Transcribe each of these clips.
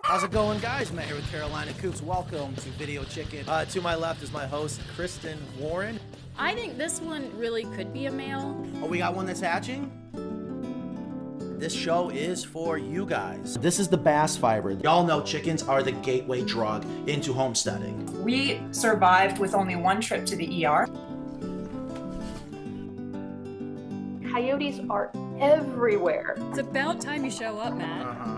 How's it going, guys? Matt here with Carolina Coops. Welcome to Video Chicken. To my left is my host, Kristen Warren. I think this one really could be a male. Oh, we got one that's hatching? This show is for you guys. This is the bass fiber. Y'all know chickens are the gateway drug into homesteading. We survived with only one trip to the ER. Coyotes are everywhere. It's about time you show up, Matt. Uh-huh.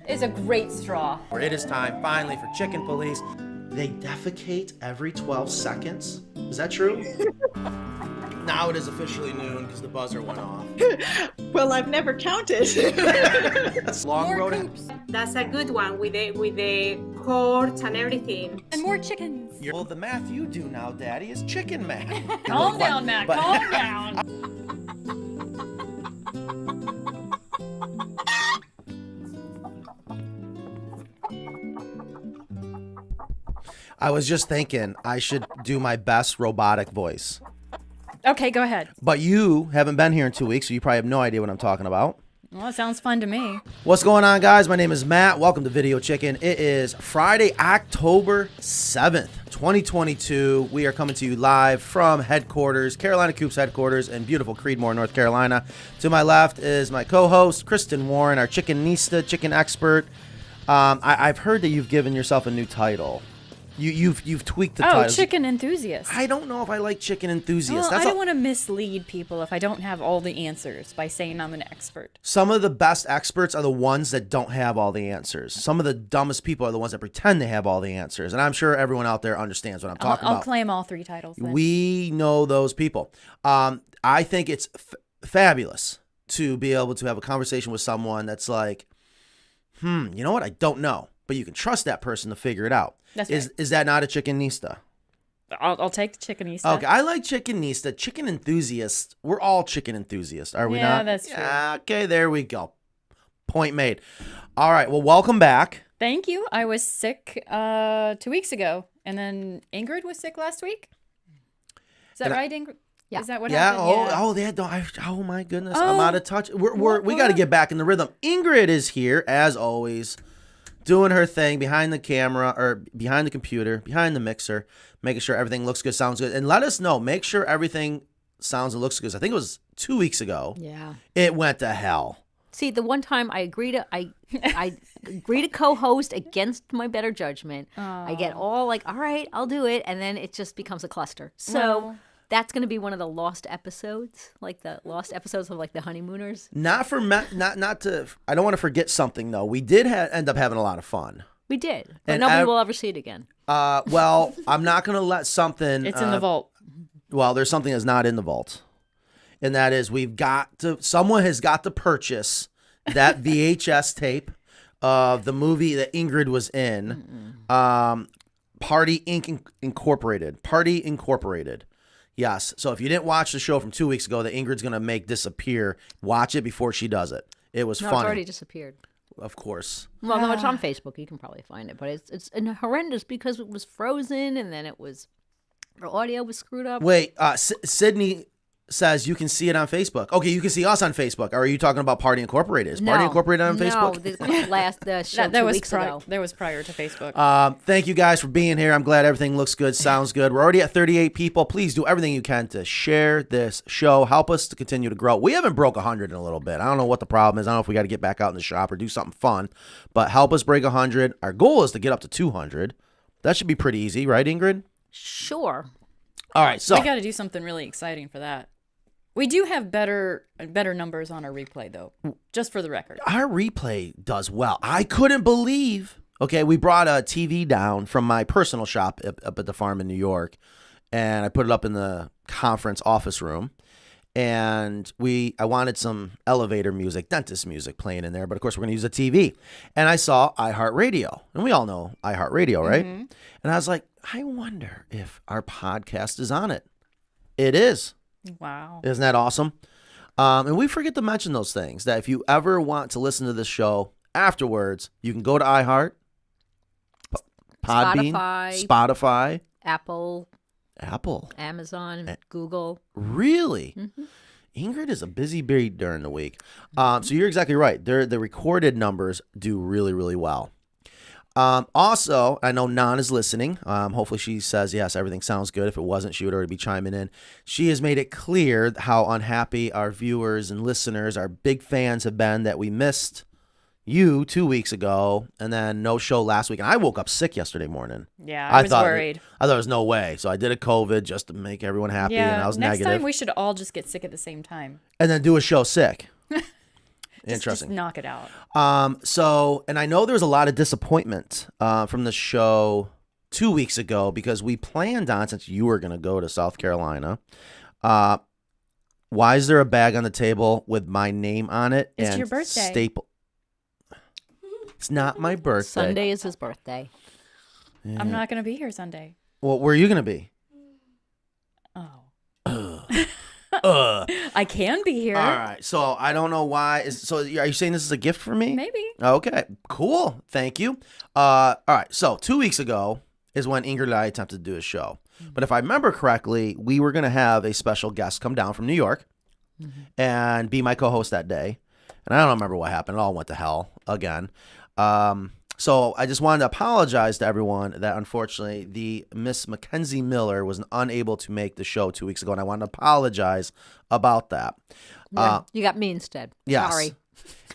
It's a great straw. It is time, finally, for chicken police. They defecate every 12 seconds. Is that true? Now it is officially noon because the buzzer went off. Well, I've never counted. Long More road. coops That's a good one with the courts and everything. and more chickens. Well, the math you do now, Daddy, is chicken math. Calm down, Matt. But- Calm down. I was just thinking I should do my best robotic voice. Okay, go ahead. But you haven't been here in 2 weeks, so you probably have no idea what I'm talking about. Well, it sounds fun to me. What's going on, guys? My name is Matt. Welcome to Video Chicken. It is Friday, October 7th, 2022. We are coming to you live from headquarters, Carolina Coop's headquarters in beautiful Creedmoor, North Carolina. To my left is my co-host, Kristen Warren, our chickenista, chicken expert. I've heard that you've given yourself a new title. You've tweaked the title. Oh, chicken enthusiast. I don't know if I like chicken enthusiast. Well, I don't want to mislead people if I don't have all the answers by saying I'm an expert. Some of the best experts are the ones that don't have all the answers. Some of the dumbest people are the ones that pretend they have all the answers. And I'm sure everyone out there understands what I'm talking I'll about. claim all three titles then. We know those people. I think it's fabulous to be able to have a conversation with someone that's like, you know what? I don't know. But you can trust that person to figure it out. That's right. Is that not a chickenista? I'll take the chickenista. Okay, I like chickenista. Chicken enthusiast. We're all chicken enthusiasts, are we Yeah, not? that's true. Yeah, okay, there we go. Point made. All right, well, welcome back. Thank you. I was sick 2 weeks ago, and then Ingrid was sick last week. Is that right, Ingrid? Yeah. Is that what Yeah. happened? Oh my goodness. Oh. I'm out of touch. We got to get back in the rhythm. Ingrid is here as always, doing her thing behind the camera or behind the computer, behind the mixer, making sure everything looks good, sounds good, and let us know. Make sure everything sounds and looks good. I think it was 2 weeks ago. Yeah. It went to hell. See, the one time I agree to co-host against my better judgment. I get all like, all right, I'll do it, and then it just becomes a cluster. So Well- that's going to be one of the lost episodes, like the lost episodes of like the honeymooners. Not to. I don't want to forget something though. We did end up having a lot of fun. We did, but And nobody will ever see it again. Well, I'm not going to let something. It's in the vault. Well, there's something that's not in the vault, and that is someone has got to purchase that VHS tape of the movie that Ingrid was in, Party Inc. Incorporated. Party Incorporated. Yes. So if you didn't watch the show from 2 weeks ago that Ingrid's going to make disappear, watch it before she does it. It was No, funny. it's already disappeared. Of course. Well, no, it's on Facebook. You can probably find it, but it's horrendous because it was frozen, and then the audio was screwed up. Wait, Sydney says you can see it on Facebook. Okay, you can see us on Facebook. Or are you talking about Party Incorporated? Is Party Incorporated on Facebook? No, the show That 2 was weeks ago. that was prior to Facebook. Thank you guys for being here. I'm glad everything looks good, sounds good. We're already at 38 people. Please do everything you can to share this show. Help us to continue to grow. We haven't broke 100 in a little bit. I don't know what the problem is. I don't know if we got to get back out in the shop or do something fun. But help us break 100. Our goal is to get up to 200. That should be pretty easy, right, Ingrid? Sure. All right, so We got to do something really exciting for that. We do have better numbers on our replay, though, just for the record. our replay does well. I couldn't believe. Okay, we brought a TV down from my personal shop up at the farm in New York, and I put it up in the conference office room. And I wanted some elevator music, dentist music playing in there, but of course we're going to use a TV. And I saw iHeartRadio, and we all know iHeartRadio, right? And I was like, I wonder if our podcast is on it. It is. Wow. Isn't that awesome? And we forget to mention those things, that if you ever want to listen to this show afterwards, you can go to iHeart, Podbean, Spotify, Apple, Amazon, Google. Really? Ingrid is a busy bee during the week. So you're exactly right. The recorded numbers do really, really well. Also, I know Nan is listening. Hopefully she says, yes, everything sounds good. If it wasn't, she would already be chiming in. She has made it clear how unhappy our viewers and listeners, our big fans have been that we missed you 2 weeks ago and then no show last week. And I woke up sick yesterday morning. Yeah, I was worried. I thought there was no way. So I did a COVID just to make everyone happy, and I was next negative. time we should all just get sick at the same time. And then do a show sick. Just Interesting. knock it out. And I know there was a lot of disappointment from the show 2 weeks ago because we planned on, since you were going to go to South Carolina, why is there a bag on the table with my name on it? It's and your birthday. Staple. It's not my birthday. Sunday is his birthday. Yeah. I'm not going to be here Sunday. Well, where are you going to be? I can be here. All right. So I don't know why. So are you saying this is a gift for me? Maybe. Okay. Cool. Thank you. All right. So 2 weeks ago is when Ingrid and I attempted to do a show. But if I remember correctly, we were going to have a special guest come down from New York and be my co-host that day. And I don't remember what happened. It all went to hell again. So I just wanted to apologize to everyone that unfortunately the Miss Mackenzie Miller was unable to make the show 2 weeks ago, and I wanted to apologize about that. You got me instead. Yes. Sorry.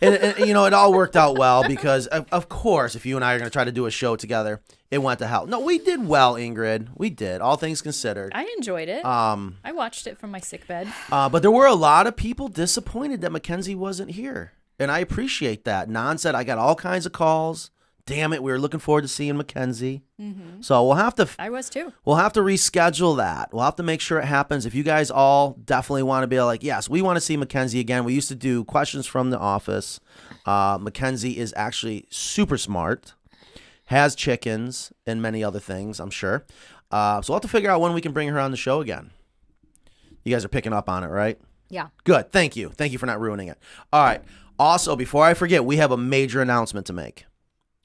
and it all worked out well because, of course, if you and I are going to try to do a show together, it went to hell. No, we did well, Ingrid. We did, all things considered. I enjoyed it. I watched it from my sick bed. But there were a lot of people disappointed that Mackenzie wasn't here, and I appreciate that. Nan said, I got all kinds of calls. Damn it, we were looking forward to seeing Mackenzie. So we'll have to. I was too. We'll have to reschedule that. We'll have to make sure it happens. If you guys all definitely want to be like, yes, we want to see Mackenzie again. We used to do questions from the office. Mackenzie is actually super smart, has chickens and many other things, I'm sure. So we'll have to figure out when we can bring her on the show again. You guys are picking up on it, right? Yeah. Good. Thank you. Thank you for not ruining it. All right. Also, before I forget, we have a major announcement to make.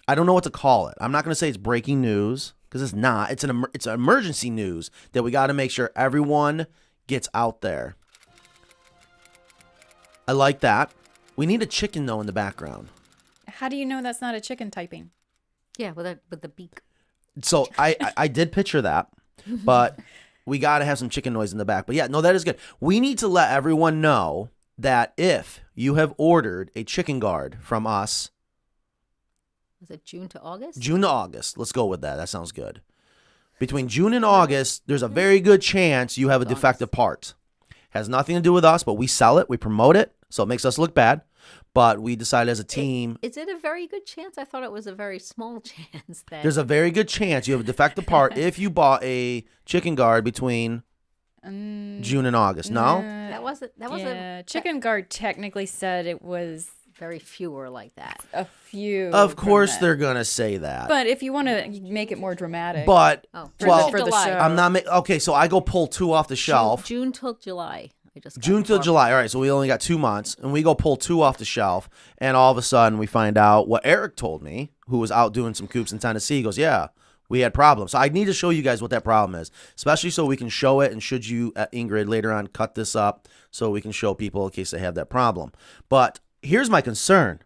I don't know what to call it. I'm not going to say it's breaking news because it's not. It's an emergency news that we got to make sure everyone gets out there. I like that. We need a chicken though in the background. How do you know that's not a chicken typing? Yeah, with the beak. So I did picture that, but we got to have some chicken noise in the back. But yeah, no, that is good. We need to let everyone know that if you have ordered a chicken guard from us, Was it June to August? June to August. Let's go with that. That sounds good. Between June and August, there's a very good chance you have a defective part. Has nothing to do with us, but we sell it, we promote it, so it makes us look bad. But we decided as a team. Is it a very good chance? I thought it was a very small chance that There's a very good chance you have a defective part if you bought a chicken guard between June and August. No? that wasn't Yeah, chicken guard technically said it was very few were like that. a few. Of from course that. they're going to say that. But if you want to make it more dramatic. But, for well, the July. show. I'm not okay, so I go pull two off the shelf. June till July. I just got June till informed. July. All right, so we only got 2 months, and we go pull two off the shelf, and all of a sudden we find out what Eric told me, who was out doing some coops in Tennessee. He goes, yeah, we had problems. So I need to show you guys what that problem is, especially so we can show it, and should you, Ingrid, later on cut this up so we can show people in case they have that problem. But here's my concern.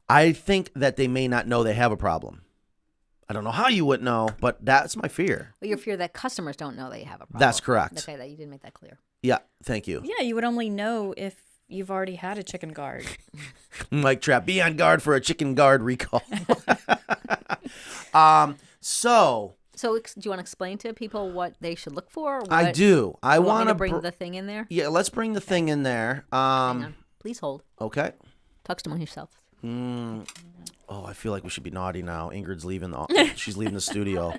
I think that they may not know they have a problem. I don't know how you wouldn't know, but that's my fear. Well, your fear that customers don't know they have a problem. That's correct. Okay, that you didn't make that clear. Yeah, thank you. Yeah, you would only know if you've already had a chicken guard. Mike Trap, be on guard for a chicken guard recall. So So, do you want to explain to people what they should look for? Or I what- do. I you want want me to to bring the thing in there. Yeah, let's bring the thing in there. Hang on. Please hold. Okay. Talk to yourself. Oh, I feel like we should be naughty now. Ingrid's leaving she's leaving the studio.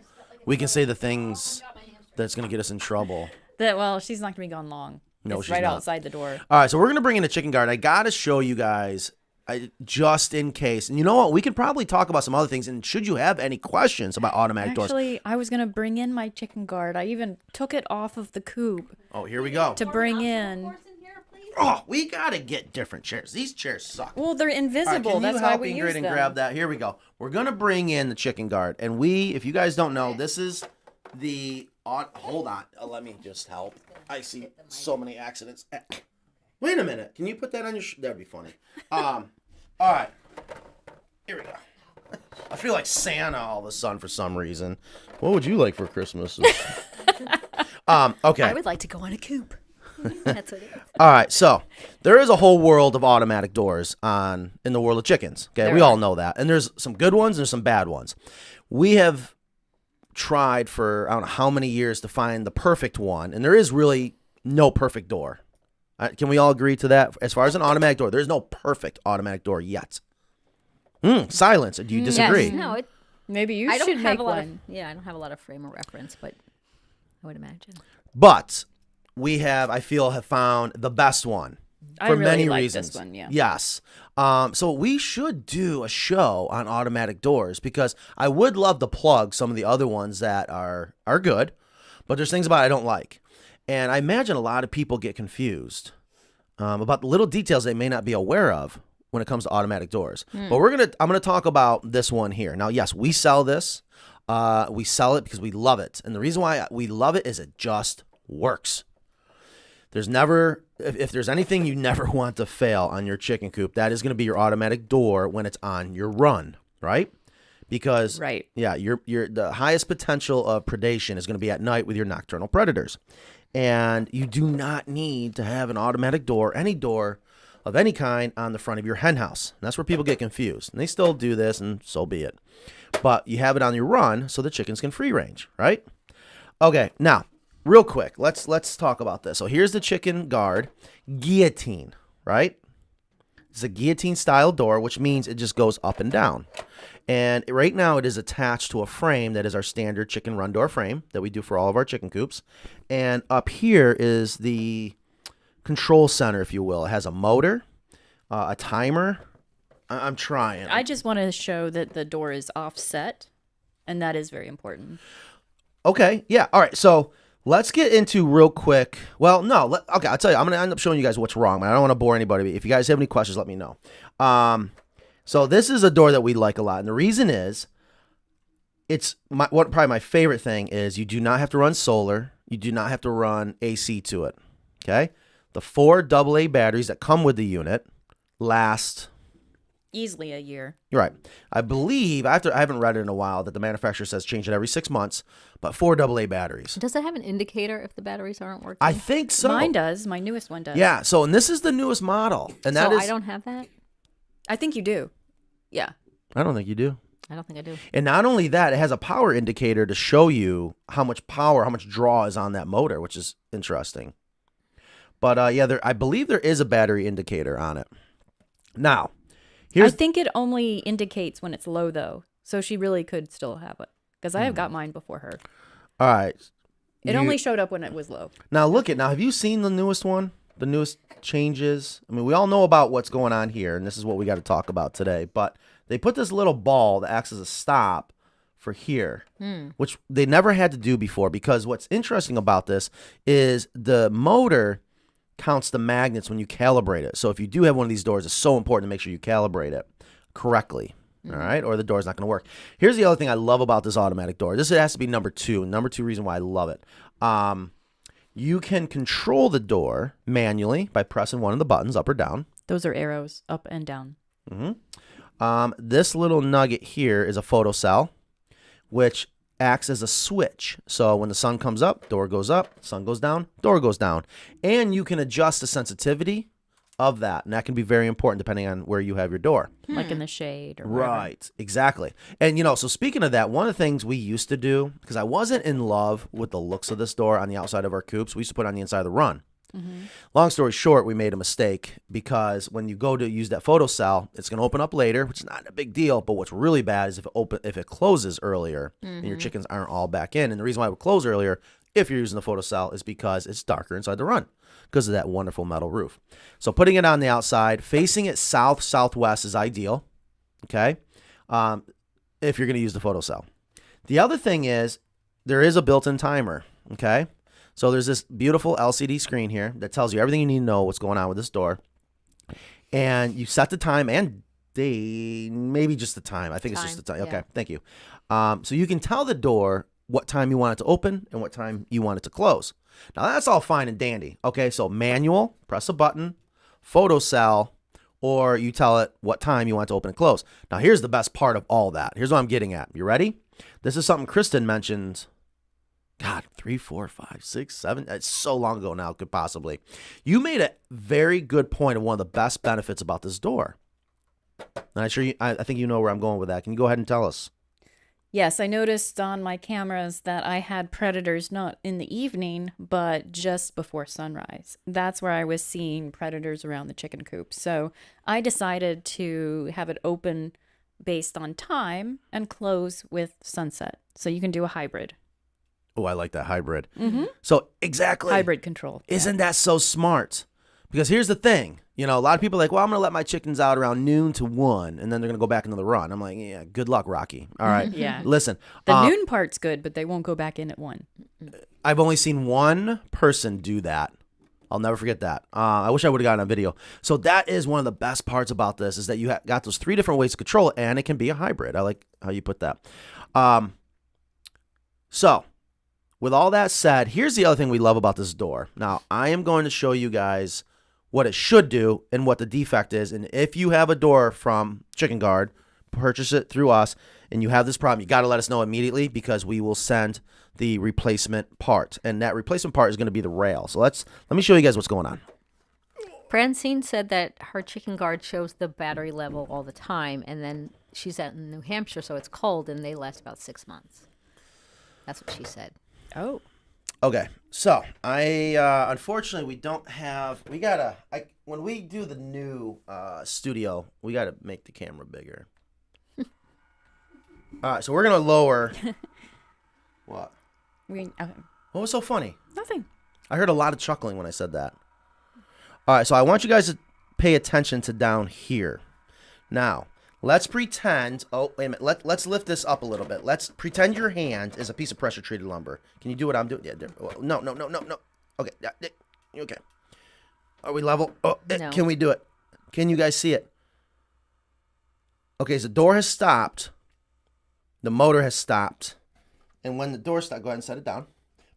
We can say the things that's going to get us in trouble. Well, she's not going to be gone long. No, It's she's right not. outside the door. All right, so we're going to bring in a chicken guard. I got to show you guys just in case. And you know what? We could probably talk about some other things. And should you have any questions about automatic doors. Actually, I was going to bring in my chicken guard. I even took it off of the coop Oh, here we go. to bring in. Oh, we got to get different chairs. These chairs suck. Well, they're All right, invisible. can That's you why help we Ingrid use and them. grab that? Here we go. We're gonna bring in the chicken guard, and if you guys don't know, this is the. Hold on, let me just help. I see so many accidents. Wait a minute. Can you put that on your that'd be funny. All right. Here we go. I feel like Santa all of a sudden for some reason. What would you like for Christmas? Okay. I would like to go on a coop. That's what it is. All right. So there is a whole world of automatic doors in the world of chickens. Okay. We all know that. And there's some good ones and there's some bad ones. We have tried for I don't know how many years to find the perfect one. And there is really no perfect door. Can we all agree to that? As far as an automatic door, there's no perfect automatic door yet. Silence. Do you disagree? Yes. No, Maybe you I don't should have make a lot one. I don't have a lot of frame of reference, but I would imagine. But we have found the best one I for really many like reasons. this one, yeah. Yes. So we should do a show on automatic doors because I would love to plug some of the other ones that are good, but there's things about it I don't like. And I imagine a lot of people get confused about the little details they may not be aware of when it comes to automatic doors. But I'm gonna talk about this one here. Now, yes, we sell this. We sell it because we love it, and the reason why we love it is it just works. There's never, if there's anything you never want to fail on your chicken coop, that is going to be your automatic door when it's on your run, right? Because yeah, your the highest potential of predation is going to be at night with your nocturnal predators. And you do not need to have an automatic door, any door of any kind on the front of your hen house. And that's where people get confused. And they still do this, and so be it. But you have it on your run so the chickens can free range, right? Okay, now, real quick, let's talk about this. So here's the chicken guard guillotine, right? It's a guillotine style door, which means it just goes up and down. And right now it is attached to a frame that is our standard chicken run door frame that we do for all of our chicken coops. And up here is the control center, if you will. It has a motor, a timer. I'm trying. I just want to show that the door is offset, and that is very important. Okay, yeah, all right. So let's get into real quick. Well, no, okay, I'll tell you. I'm going to end up showing you guys what's wrong, but I don't want to bore anybody. If you guys have any questions, let me know. So this is a door that we like a lot, and the reason is probably my favorite thing is you do not have to run solar. You do not have to run AC to it, okay? The 4 AA batteries that come with the unit last Easily a year. You're right. I believe, I haven't read it in a while, that the manufacturer says change it every 6 months, but 4 AA batteries. Does it have an indicator if the batteries aren't working? I think so. Mine does. My newest one does. Yeah, and this is the newest model. And that so is. I don't have that? I think you do. Yeah. I don't think you do. I don't think I do. And not only that, it has a power indicator to show you how much power, how much draw is on that motor, which is interesting. But yeah, I believe there is a battery indicator on it. Now, I think it only indicates when it's low, though. So she really could still have it. Because I have got mine before her. All right. It only showed up when it was low. Now, have you seen the newest one? The newest changes? I mean, we all know about what's going on here, and this is what we got to talk about today. But they put this little ball that acts as a stop for here, which they never had to do before. Because what's interesting about this is the motor counts the magnets when you calibrate it. So if you do have one of these doors, it's so important to make sure you calibrate it correctly. All right, or the door's not going to work. Here's the other thing I love about this automatic door. This has to be number 2. Number 2 reason why I love it. You can control the door manually by pressing one of the buttons up or down. Those are arrows, up and down. This little nugget here is a photocell, which acts as a switch. So when the sun comes up, door goes up, sun goes down, door goes down. And you can adjust the sensitivity of that. And that can be very important depending on where you have your door. Like in the shade or wherever. Right, exactly. And, so speaking of that, one of the things we used to do, because I wasn't in love with the looks of this door on the outside of our coops, we used to put it on the inside of the run. Long story short, we made a mistake because when you go to use that photocell, it's going to open up later, which is not a big deal. But what's really bad is if it closes earlier and your chickens aren't all back in. And the reason why it would close earlier, if you're using the photocell, is because it's darker inside the run because of that wonderful metal roof. So putting it on the outside, facing it south-southwest is ideal, okay, if you're going to use the photocell. The other thing is there is a built-in timer, okay? So there's this beautiful LCD screen here that tells you everything you need to know what's going on with this door. And you set the time and day, maybe just the time. I think it's just the time. Okay, thank you. So you can tell the door what time you want it to open and what time you want it to close. Now, that's all fine and dandy. Okay, so manual, press a button, photo cell, or you tell it what time you want to open and close. Now, here's the best part of all that. Here's what I'm getting at. You ready? This is something Kristen mentioned. God, 3, 4, 5, 6, 7. It's so long ago now, could possibly. You made a very good point of one of the best benefits about this door. And I think you know where I'm going with that. Can you go ahead and tell us? Yes, I noticed on my cameras that I had predators not in the evening, but just before sunrise. That's where I was seeing predators around the chicken coop. So I decided to have it open based on time and close with sunset. So you can do a hybrid. Oh, I like that hybrid. Mm-hmm. So exactly. Hybrid control. Isn't that so smart? Because here's the thing. You know, a lot of people are like, well, I'm going to let my chickens out around noon to 1, and then they're going to go back into the run. I'm like, yeah, good luck, Rocky. All right. Yeah. Listen. The noon part's good, but they won't go back in at 1. I've only seen one person do that. I'll never forget that. I wish I would have gotten a video. So that is one of the best parts about this is that you got those 3 different ways to control it, and it can be a hybrid. I like how you put that. So with all that said, here's the other thing we love about this door. Now, I am going to show you guys what it should do and what the defect is. And if you have a door from Chicken Guard, purchase it through us, and you have this problem, you got to let us know immediately because we will send the replacement part. And that replacement part is going to be the rail. So let me show you guys what's going on. Francine said that her Chicken Guard shows the battery level all the time, and then she's out in New Hampshire, so it's cold, and they last about 6 months. That's what she said. Oh. Okay, so I unfortunately we don't have. When we do the new studio, we gotta make the camera bigger. All right, so we're gonna lower. What? Okay. What was so funny? Nothing. I heard a lot of chuckling when I said that. All right, so I want you guys to pay attention to down here. Now, let's pretend. Oh, wait a minute. Let's lift this up a little bit. Let's pretend your hand is a piece of pressure treated lumber. Can you do what I'm doing? Yeah. No. Okay. Okay. Are we level? Oh, No. Can we do it? Can you guys see it? Okay, so the door has stopped. The motor has stopped. And when the door stopped, go ahead and set it down.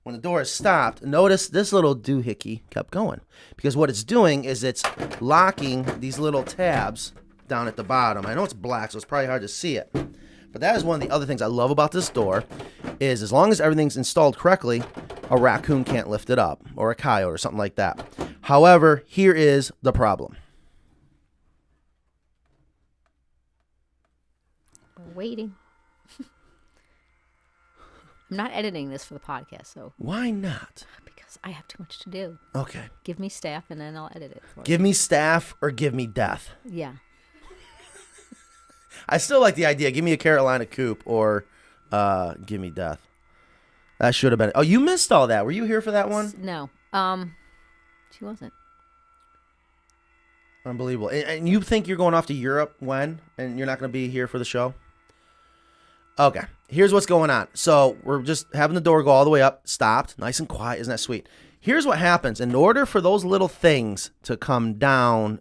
When the door is stopped, notice this little doohickey kept going. Because what it's doing is it's locking these little tabs down at the bottom. I know it's black, so it's probably hard to see it. But that is one of the other things I love about this door is as long as everything's installed correctly, a raccoon can't lift it up or a coyote or something like that. However, here is the problem. We're waiting. I'm not editing this for the podcast, so. Why not? Because I have too much to do. Okay. Give me staff, and then I'll edit it for Give me staff or give me death. you. Yeah. I still like the idea. Give me a Carolina Coop or give me death. That should have been. Oh, you missed all that. Were you here for that one? No. She wasn't. Unbelievable. And you think you're going off to Europe when? And you're not going to be here for the show? Okay. Here's what's going on. So we're just having the door go all the way up. Stopped. Nice and quiet. Isn't that sweet? Here's what happens. In order for those little things to come down,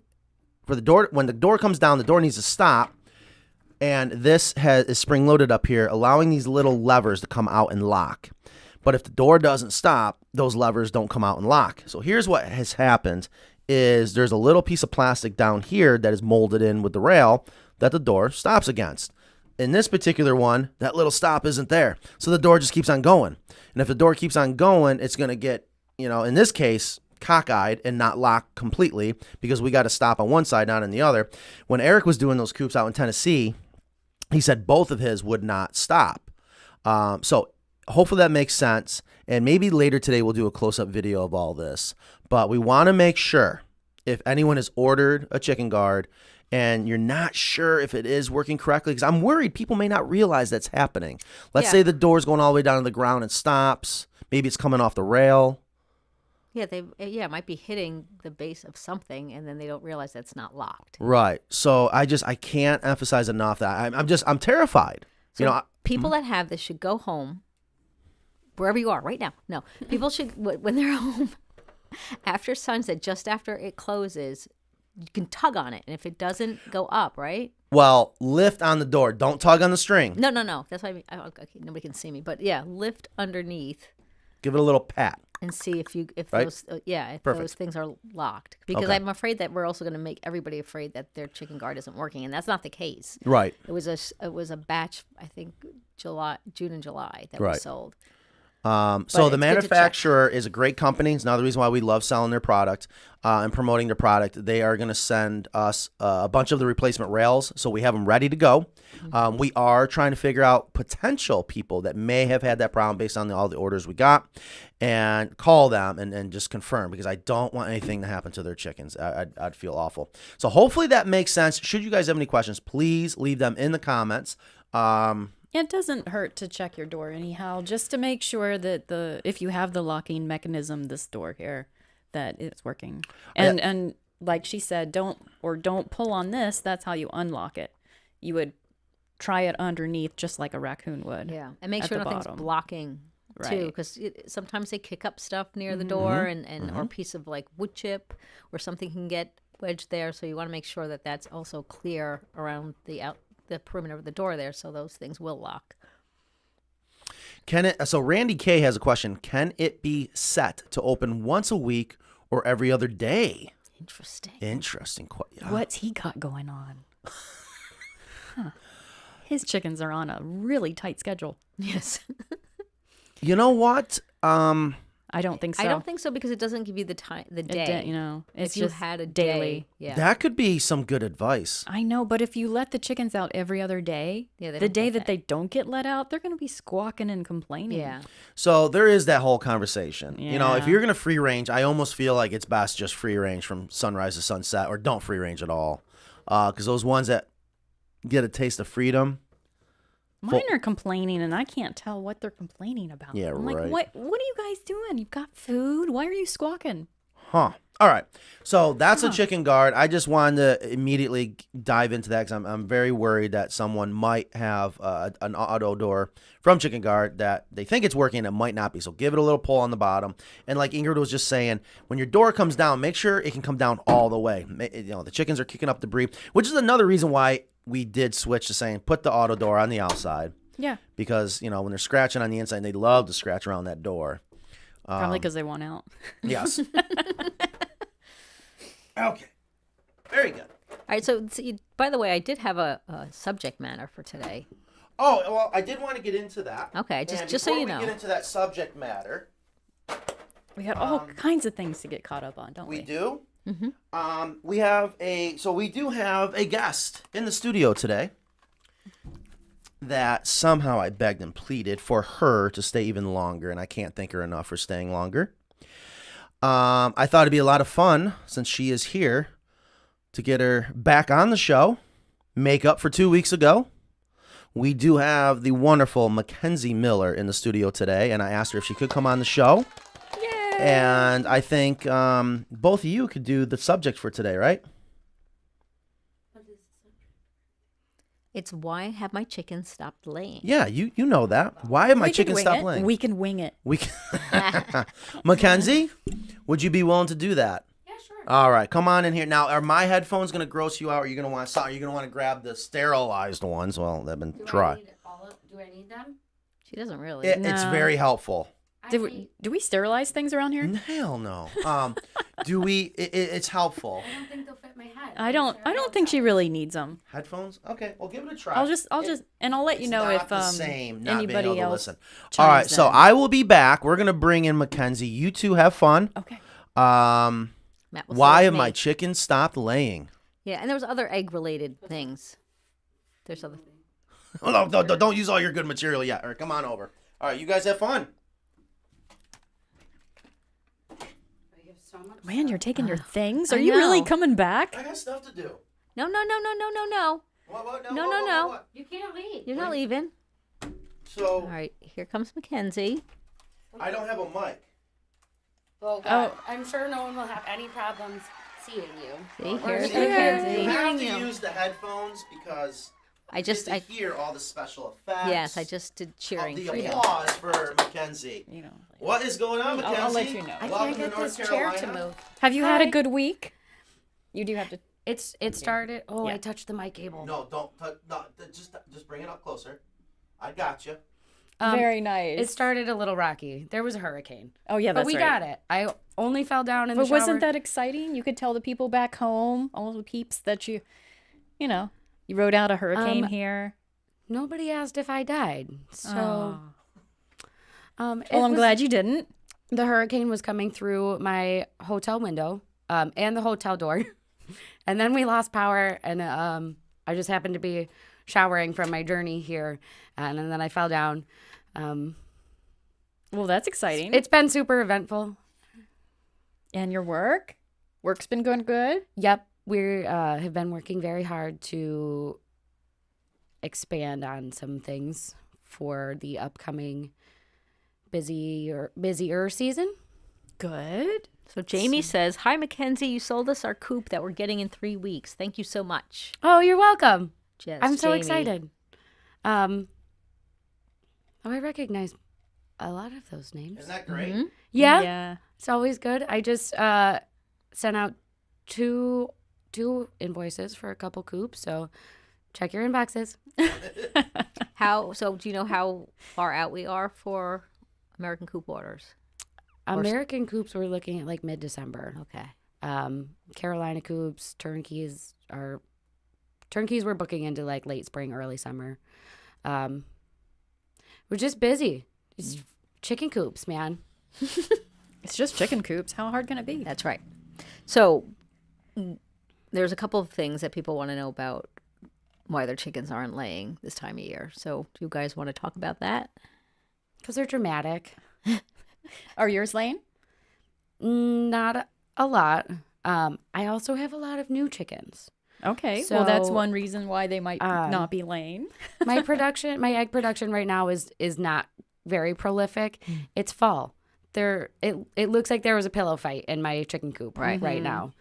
for the door, when the door comes down, the door needs to stop. And this is spring-loaded up here, allowing these little levers to come out and lock. But if the door doesn't stop, those levers don't come out and lock. So here's what has happened is there's a little piece of plastic down here that is molded in with the rail that the door stops against. In this particular one, that little stop isn't there. So the door just keeps on going. And if the door keeps on going, it's going to get, in this case, cockeyed and not locked completely because we got to stop on one side, not on the other. When Eric was doing those coops out in Tennessee, he said both of his would not stop. So hopefully that makes sense. And maybe later today we'll do a close-up video of all this. But we want to make sure if anyone has ordered a Chicken Guard and you're not sure if it is working correctly, because I'm worried people may not realize that's happening. Let's say the door's going all the way down to the ground and stops. Maybe it's coming off the rail. Yeah, it might be hitting the base of something, and then they don't realize that's not locked. Right. So I can't emphasize enough that I'm terrified. So people that have this should go home, wherever you are right now. No, people should, when they're home, after sunset, just after it closes, you can tug on it, and if it doesn't go up, right? Well, lift on the door. Don't tug on the string. No. That's why okay, nobody can see me, but yeah, lift underneath. Give it a little pat. and see if Right? those if Perfect. those things are locked, because Okay. I'm afraid that we're also going to make everybody afraid that their chicken guard isn't working, and that's not the case. Right. It was a batch, I think June and July that Right. was sold. So it's the good to check. manufacturer is a great company. It's another reason why we love selling their product and promoting their product. They are going to send us a bunch of the replacement rails, so we have them ready to go. We are trying to figure out potential people that may have had that problem based on all the orders we got, and call them and just confirm, because I don't want anything to happen to their chickens. I'd feel awful. So hopefully that makes sense. Should you guys have any questions, please leave them in the comments. It doesn't hurt to check your door anyhow, just to make sure that if you have the locking mechanism, this door here, that it's working. And like she said, don't pull on this. That's how you unlock it. You would try it underneath, just like a raccoon would. Yeah, and make at sure the nothing's bottom. blocking too, Right. because sometimes they kick up stuff near the door, and or a piece of like wood chip or something can get wedged there. So you want to make sure that that's also clear around the perimeter of the door there, so those things will lock. So Randy K has a question. Can it be set to open once a week or every other day? Interesting. Interesting. What's he got going on? Huh. His chickens are on a really tight schedule. Yes. You know what? I don't think so. I don't think so, because it doesn't give you the day. It's if you just had a daily. day, yeah. That could be some good advice. I know, but if you let the chickens out every other day, Yeah, they the don't day get that fed. they don't get let out, they're going to be squawking and complaining. Yeah. So there is that whole conversation. You know, if Yeah. you're going to free range, I almost feel like it's best just free range from sunrise to sunset, or don't free range at all. Because those ones that get a taste of freedom. Mine are complaining, and I can't tell what they're complaining about. Yeah, I'm right. like, what are you guys doing? You've got food. Why are you squawking? Huh. All right. So that's a chicken guard. I just wanted to immediately dive into that, because I'm very worried that someone might have an auto door from Chicken Guard that they think it's working. It might not be. So give it a little pull on the bottom. And like Ingrid was just saying, when your door comes down, make sure it can come down all the way. You know, the chickens are kicking up debris, which is another reason why we did switch to saying put the auto door on the outside. Yeah, Because, you know, when they're scratching on the inside, they love to scratch around that door. probably because they want out. Yes. Okay. Very good. All right. So, by the way, I did have a subject matter for today. Oh, well, I did want to get into that. Okay, And just so you before know. we get into that subject matter, We got all kinds of things to get caught up on, don't we? we do. We have we do have a guest in the studio today that somehow I begged and pleaded for her to stay even longer, and I can't thank her enough for staying longer. I thought it'd be a lot of fun, since she is here, to get her back on the show, make up for 2 weeks ago. We do have the wonderful Kenzie Miller in the studio today, and I asked her if she could come on the show. Yay! And I think both of you could do the subject for today, right? It's why have my chickens stopped laying? Yeah, you know that. Why have my We can chickens wing stopped it. laying? We can wing it. We can. Mackenzie, would you be willing to do that? Yeah, sure. All right, come on in here. Now, are my headphones going to gross you out? Or are you going to want? Are you going to want to grab the sterilized ones? Well, they've been dry. Do I need them? She doesn't really. It's No. very helpful. Do we sterilize things around here? Hell no. Do we? It's helpful. I don't think they'll fit my head. I don't think she really needs them. Headphones? Okay, well, give it a try. I'll just and I'll let you It's know not if the same, not being anybody able to else. listen. chimes All right, so in. I will be back. We're gonna bring in Mackenzie. You two have fun. Okay. Matt will Why say have me. my chickens stopped laying? Yeah, and there was other egg-related things. There's other. Oh, no, don't use all your good material yet. All right, come on over. All right, you guys have fun. I have so much Man, you're taking your things. I Are you really know. coming back? I got stuff to do. No. What? No, no, no. What? You can't leave. You're not leaving. So All right, here comes Mackenzie. I don't have a mic. Oh, God. I'm sure no one will have any problems seeing you. See, here's See, you Mackenzie. have to Hearing you. use the headphones because I just, I hear all the special effects. yes, I just did cheering the for you. applause for Mackenzie. You know. What is going on, Mackenzie? I'll let you know. I Welcome can't get to North this chair Carolina. to move. Have you had a Hi. good week? You do have to. It started. Oh, Yeah. I touched the mic cable. No, don't. No, just bring it up closer. I got you. Very nice. It started a little rocky. There was a hurricane. Oh yeah, But that's we right. got it. I only fell down in the But shower. wasn't that exciting? You could tell the people back home, all the peeps, that you rode out a hurricane here. Nobody asked if I died. So, Well, I'm glad you didn't. The hurricane was coming through my hotel window and the hotel door. And then we lost power, and I just happened to be showering from my journey here, and then I fell down. Well, that's exciting. It's been super eventful. And your work? Work's been going good? Yep, we have been working very hard to expand on some things for the upcoming busier season. Good. So Jamie says, "Hi, Mackenzie. You sold us our coop that we're getting in 3 weeks. Thank you so much." Oh, you're welcome. Yes, I'm so Jamie. excited. I recognize a lot of those names. Isn't that great? Yeah, Yeah. it's always good. I just sent out two invoices for a couple coops, so check your inboxes. So do you know how far out we are for American Coop orders? American Coops, we're looking at like mid-December. Okay. Carolina Coops, turkeys we're booking into like late spring, early summer. We're just busy. It's chicken coops, man. It's just chicken coops. How hard can it be? That's right. So there's a couple of things that people want to know about why their chickens aren't laying this time of year. So do you guys want to talk about that? Because they're dramatic. Are yours laying? Not a lot. I also have a lot of new chickens. Okay. Well, that's So, one reason why they might not be laying. My egg production right now is not very prolific. It's fall. It looks like there was a pillow fight in my chicken coop right now,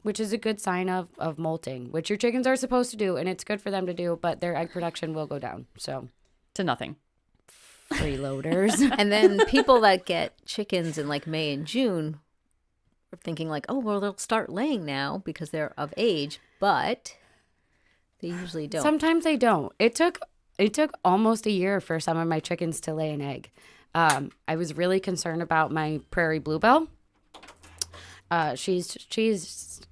which is a good sign of molting, which your chickens are supposed to do, and it's good for them to do, but their egg production will go down. So To nothing. freeloaders. And then people that get chickens in like May and June are thinking like, oh, well, they'll start laying now because they're of age, but they usually don't. Sometimes they don't. It took almost a year for some of my chickens to lay an egg. I was really concerned about my prairie bluebell. She's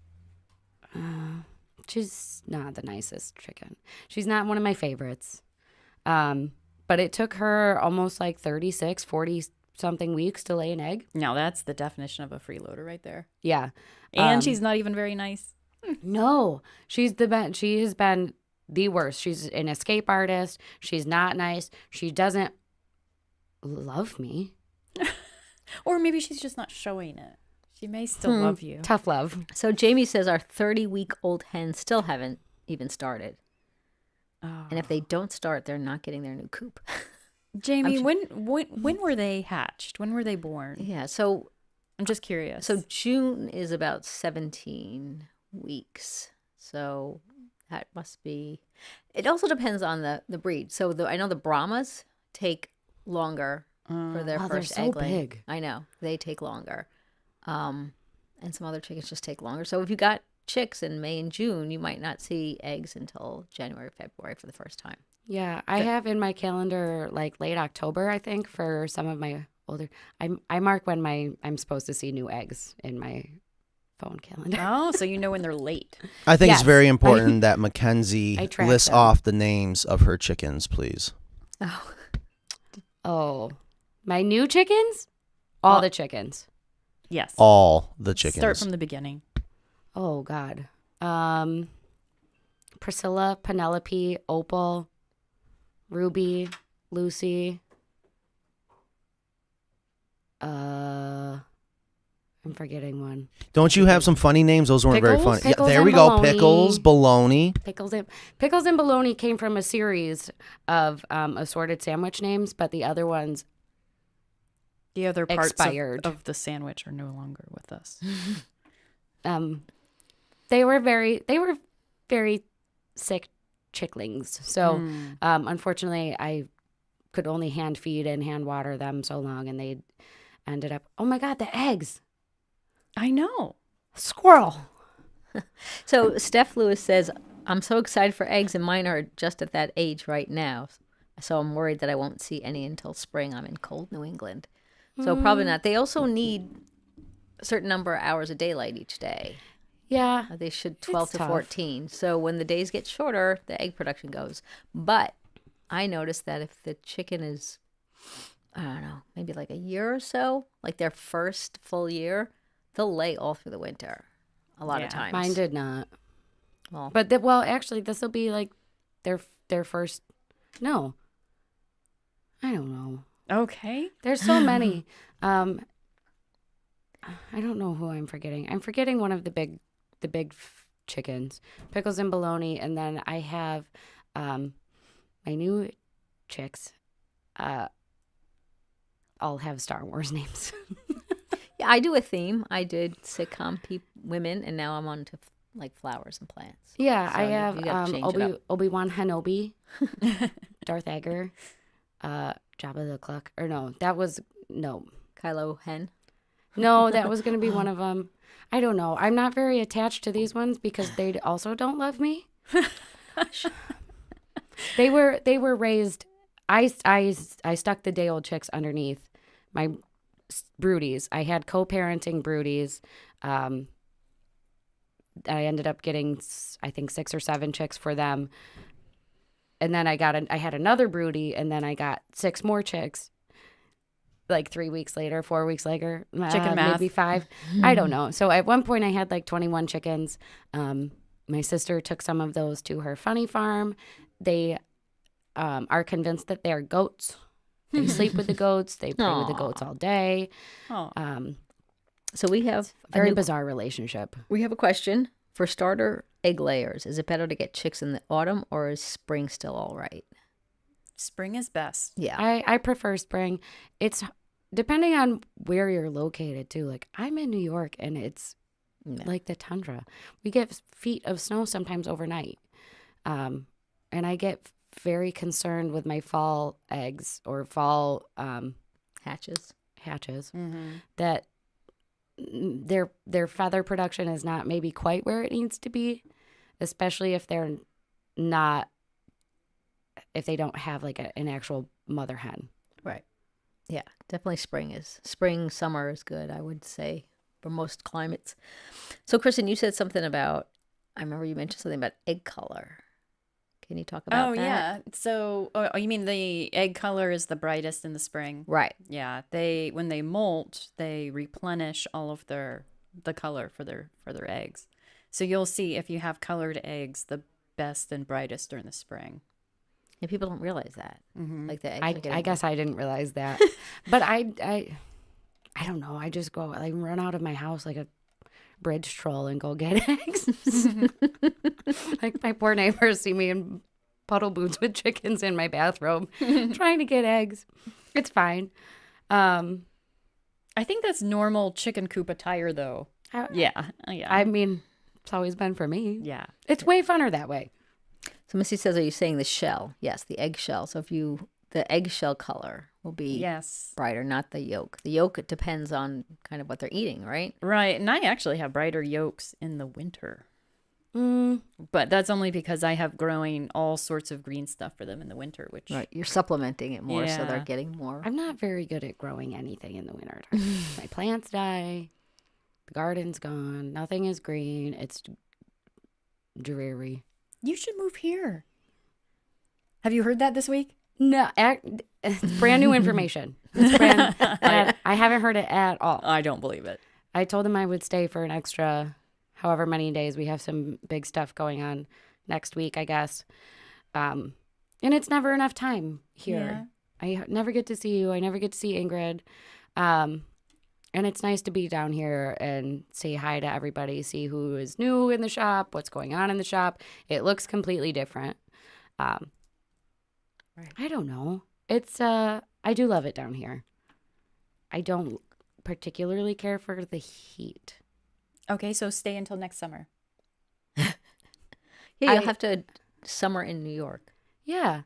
not the nicest chicken. She's not one of my favorites. But it took her almost like 36, 40 something weeks to lay an egg. Now that's the definition of a freeloader right there. Yeah. And she's not even very nice. No, she has been the worst. She's an escape artist. She's not nice. She doesn't love me. Or maybe she's just not showing it. She may still love you. Tough love. So Jamie says our 30-week-old hens still haven't even started. Oh. And if they don't start, they're not getting their new coop. Jamie, when were they hatched? When were they born? Yeah, so I'm just curious. So June is about 17 weeks. So that must be. It also depends on the breed. So I know the Brahmas take longer for their Wow, first they're so egg laying. big. I know they take longer, and some other chickens just take longer. So if you got chicks in May and June, you might not see eggs until January, February for the first time. Yeah, I have in my calendar like late October, I think, for some of my older. I mark when I'm supposed to see new eggs in my phone calendar. Oh, so you know when they're late. I think Yes. it's very important that Mackenzie I track lists them. off the names of her chickens, please. Oh, my new chickens? All the chickens. Yes. All the chickens. Start from the beginning. Oh God. Priscilla, Penelope, Opal, Ruby, Lucy. I'm forgetting one. Don't you have some funny names? Those weren't very Pickles? funny. Pickles There and we go. bologna. Pickles, bologna. Pickles and bologna came from a series of assorted sandwich names, but the other ones The other parts Expired. of the sandwich are no longer with us. they were very sick chicklings. So unfortunately, I could only hand feed and hand water them so long, and they ended up. Oh my God, the eggs! I know. Squirrel. So Steph Lewis says, I'm so excited for eggs, and mine are just at that age right now. So I'm worried that I won't see any until spring. I'm in cold New England. So probably not. They also need a certain number of hours of daylight each day. Yeah. They should 12 to tough. 14. So when the days get shorter, the egg production goes. But I noticed that if the chicken is, I don't know, maybe like a year or so, like their first full year, they'll lay all through the winter a lot of times. Mine did not. Well, But actually, this will be like their first. No, I don't know. Okay. There's so many. I don't know who I'm forgetting. I'm forgetting one of the big chickens, pickles and bologna, and then I have my new chicks. All have Star Wars names. yeah, I do a theme. I did sitcom women, and now I'm on to like flowers and plants. Yeah, So I you have gotta change it up. Obi-Wan Kenobi, Darth Egger, Jabba the Cluck. Or no, that was no. Kylo Hen. No, that was going to be one of them. I don't know. I'm not very attached to these ones because they also don't love me. They were raised. I stuck the day old chicks underneath my broodies. I had co-parenting broodies. I ended up getting, I think, 6 or 7 chicks for them. And then I had another broody, and then I got 6 more chicks. Like 3 weeks later, 4 weeks later, Chicken math. maybe 5. I don't know. So at one point I had like 21 chickens. My sister took some of those to her funny farm. They are convinced that they're goats. They sleep with the goats. They play with the goats all day. Oh. So we have Very bizarre relationship. We have a question. For starter, egg layers. Is it better to get chicks in the autumn, or is spring still all right? Spring is best. Yeah. I prefer spring. It's depending on where you're located too. Like I'm in New York and it's like the tundra. We get feet of snow sometimes overnight. And I get very concerned with my fall eggs or fall Hatches. that their feather production is not maybe quite where it needs to be, especially if they're not, if they don't have like an actual mother hen. Right. Yeah, definitely spring, summer is good, I would say, for most climates. So, Kristen, you said something about, I remember you mentioned something about egg color. Can you talk about that? Yeah. So, you mean the egg color is the brightest in the spring? Right. Yeah. When they molt, they replenish all of the color for their eggs. So you'll see if you have colored eggs, the best and brightest during the spring. And people don't realize that. Like the eggs are getting- I guess I didn't realize that. But I don't know. I just go, I run out of my house like a bridge troll and go get eggs. Like my poor neighbors see me in puddle boots with chickens in my bathrobe trying to get eggs. It's fine. I think that's normal chicken coop attire, though. Yeah. I mean, it's always been for me. Yeah. It's way funner that way. So Missy says, are you saying the shell? Yes, the egg shell. So the eggshell color will be Yes. brighter, not the yolk. The yolk, it depends on kind of what they're eating, right? Right. And I actually have brighter yolks in the winter. But that's only because I have growing all sorts of green stuff for them in the winter, which Right. You're supplementing it more, so they're Yeah. getting more. I'm not very good at growing anything in the winter. My plants die. The garden's gone. Nothing is green. It's dreary. you should move here. Have you heard that this week? No, it's brand new information. I haven't heard it at all. I don't believe it. I told them I would stay for an extra however many days. We have some big stuff going on next week, I guess. And it's never enough time here. I never get to see you. I never get to see Ingrid. And it's nice to be down here and say hi to everybody, see who is new in the shop, what's going on in the shop. It looks completely different. Right. I don't know. It's I do love it down here. I don't particularly care for the heat. Okay, so stay until next summer. Yeah, you'll have to summer in New York. Yeah.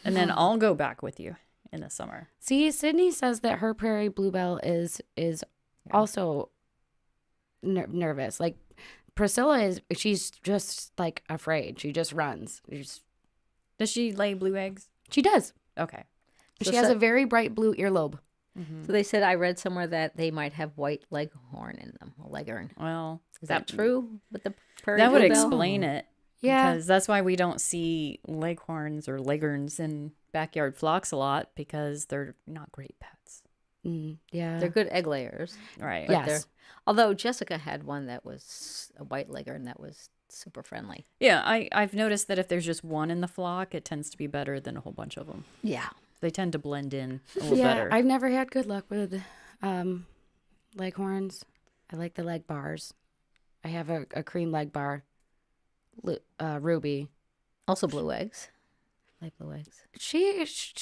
And then I'll go back with you in the summer. See, Sydney says that her prairie bluebell is also nervous. Like Priscilla she's just like afraid. She just runs. Does she lay blue eggs? She does. Okay. So She has so- a very bright blue earlobe. So they said, I read somewhere that they might have white leghorn in them, a leghorn. Well, Is that true with the prairie that would bluebell? explain it. Yeah. Because that's why we don't see leghorns or leghorns in backyard flocks a lot, because they're not great pets. Yeah. They're good egg layers. Right. But Yes. they're- Although Jessica had one that was a white leghorn that was super friendly. Yeah, I've noticed that if there's just one in the flock, it tends to be better than a whole bunch of them. Yeah. They tend to blend in a little Yeah, better. I've never had good luck with leghorns. I like the leg bars. I have a cream leg bar, Ruby. Also blue eggs. Like blue eggs. She's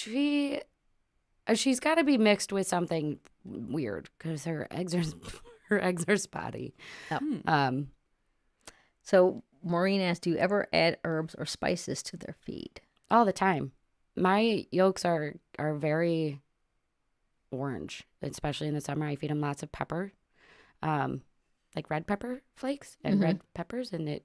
got to be mixed with something weird because her eggs are spotty. Oh. So Maureen asked, do you ever add herbs or spices to their feed? All the time. My yolks are very orange, especially in the summer. I feed them lots of pepper, like red pepper flakes and red peppers, and it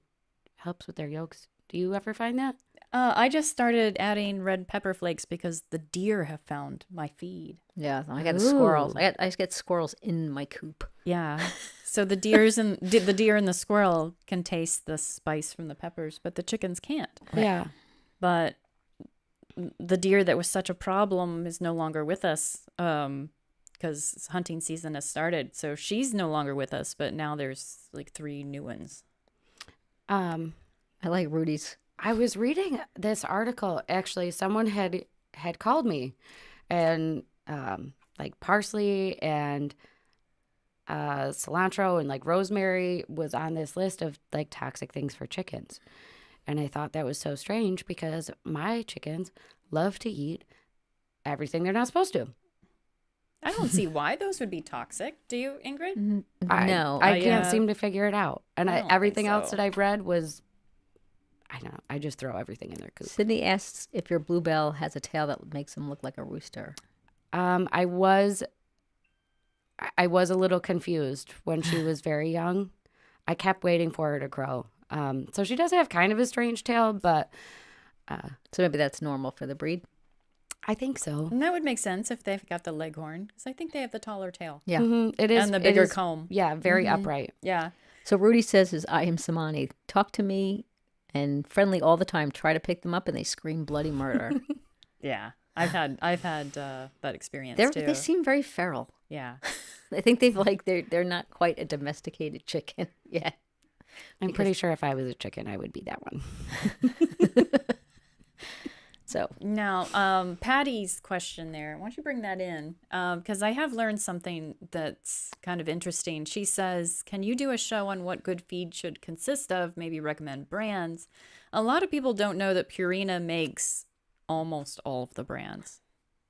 helps with their yolks. Do you ever find that? I just started adding red pepper flakes because the deer have found my feed. Yeah, I got the squirrels. Ooh. I get squirrels in my coop. Yeah. So the deer and the squirrel can taste the spice from the peppers, but the chickens can't. Yeah. But the deer that was such a problem is no longer with us, because hunting season has started. So she's no longer with us, but now there's like 3 new ones. I like Rudy's. I was reading this article. Actually, someone had called me, and like parsley and cilantro and like rosemary was on this list of like toxic things for chickens. And I thought that was so strange because my chickens love to eat everything they're not supposed to. I don't see why those would be toxic. Do you, Ingrid? No. I can't yeah. seem to figure it out. And I don't think everything else so. that I've read was, I don't know. I just throw everything in their coop. Sydney asks if your bluebell has a tail that makes him look like a rooster. I was a little confused when she was very young. I kept waiting for her to grow. So she does have kind of a strange tail, but So maybe that's normal for the breed. I think so. And that would make sense if they've got the leghorn, because I think they have the taller tail. Yeah. It is. And the it bigger is- comb. Yeah, very upright. Yeah. So Rudy says, I am Samani. Talk to me and friendly all the time. Try to pick them up and they scream bloody murder. Yeah. I've had that experience too. They seem very feral. Yeah. I think they're not quite a domesticated chicken yet. I'm pretty sure if I was a chicken, I would be that one. So Now, Patty's question there, why don't you bring that in? Because I have learned something that's kind of interesting. She says, can you do a show on what good feed should consist of? Maybe recommend brands. A lot of people don't know that Purina makes almost all of the brands.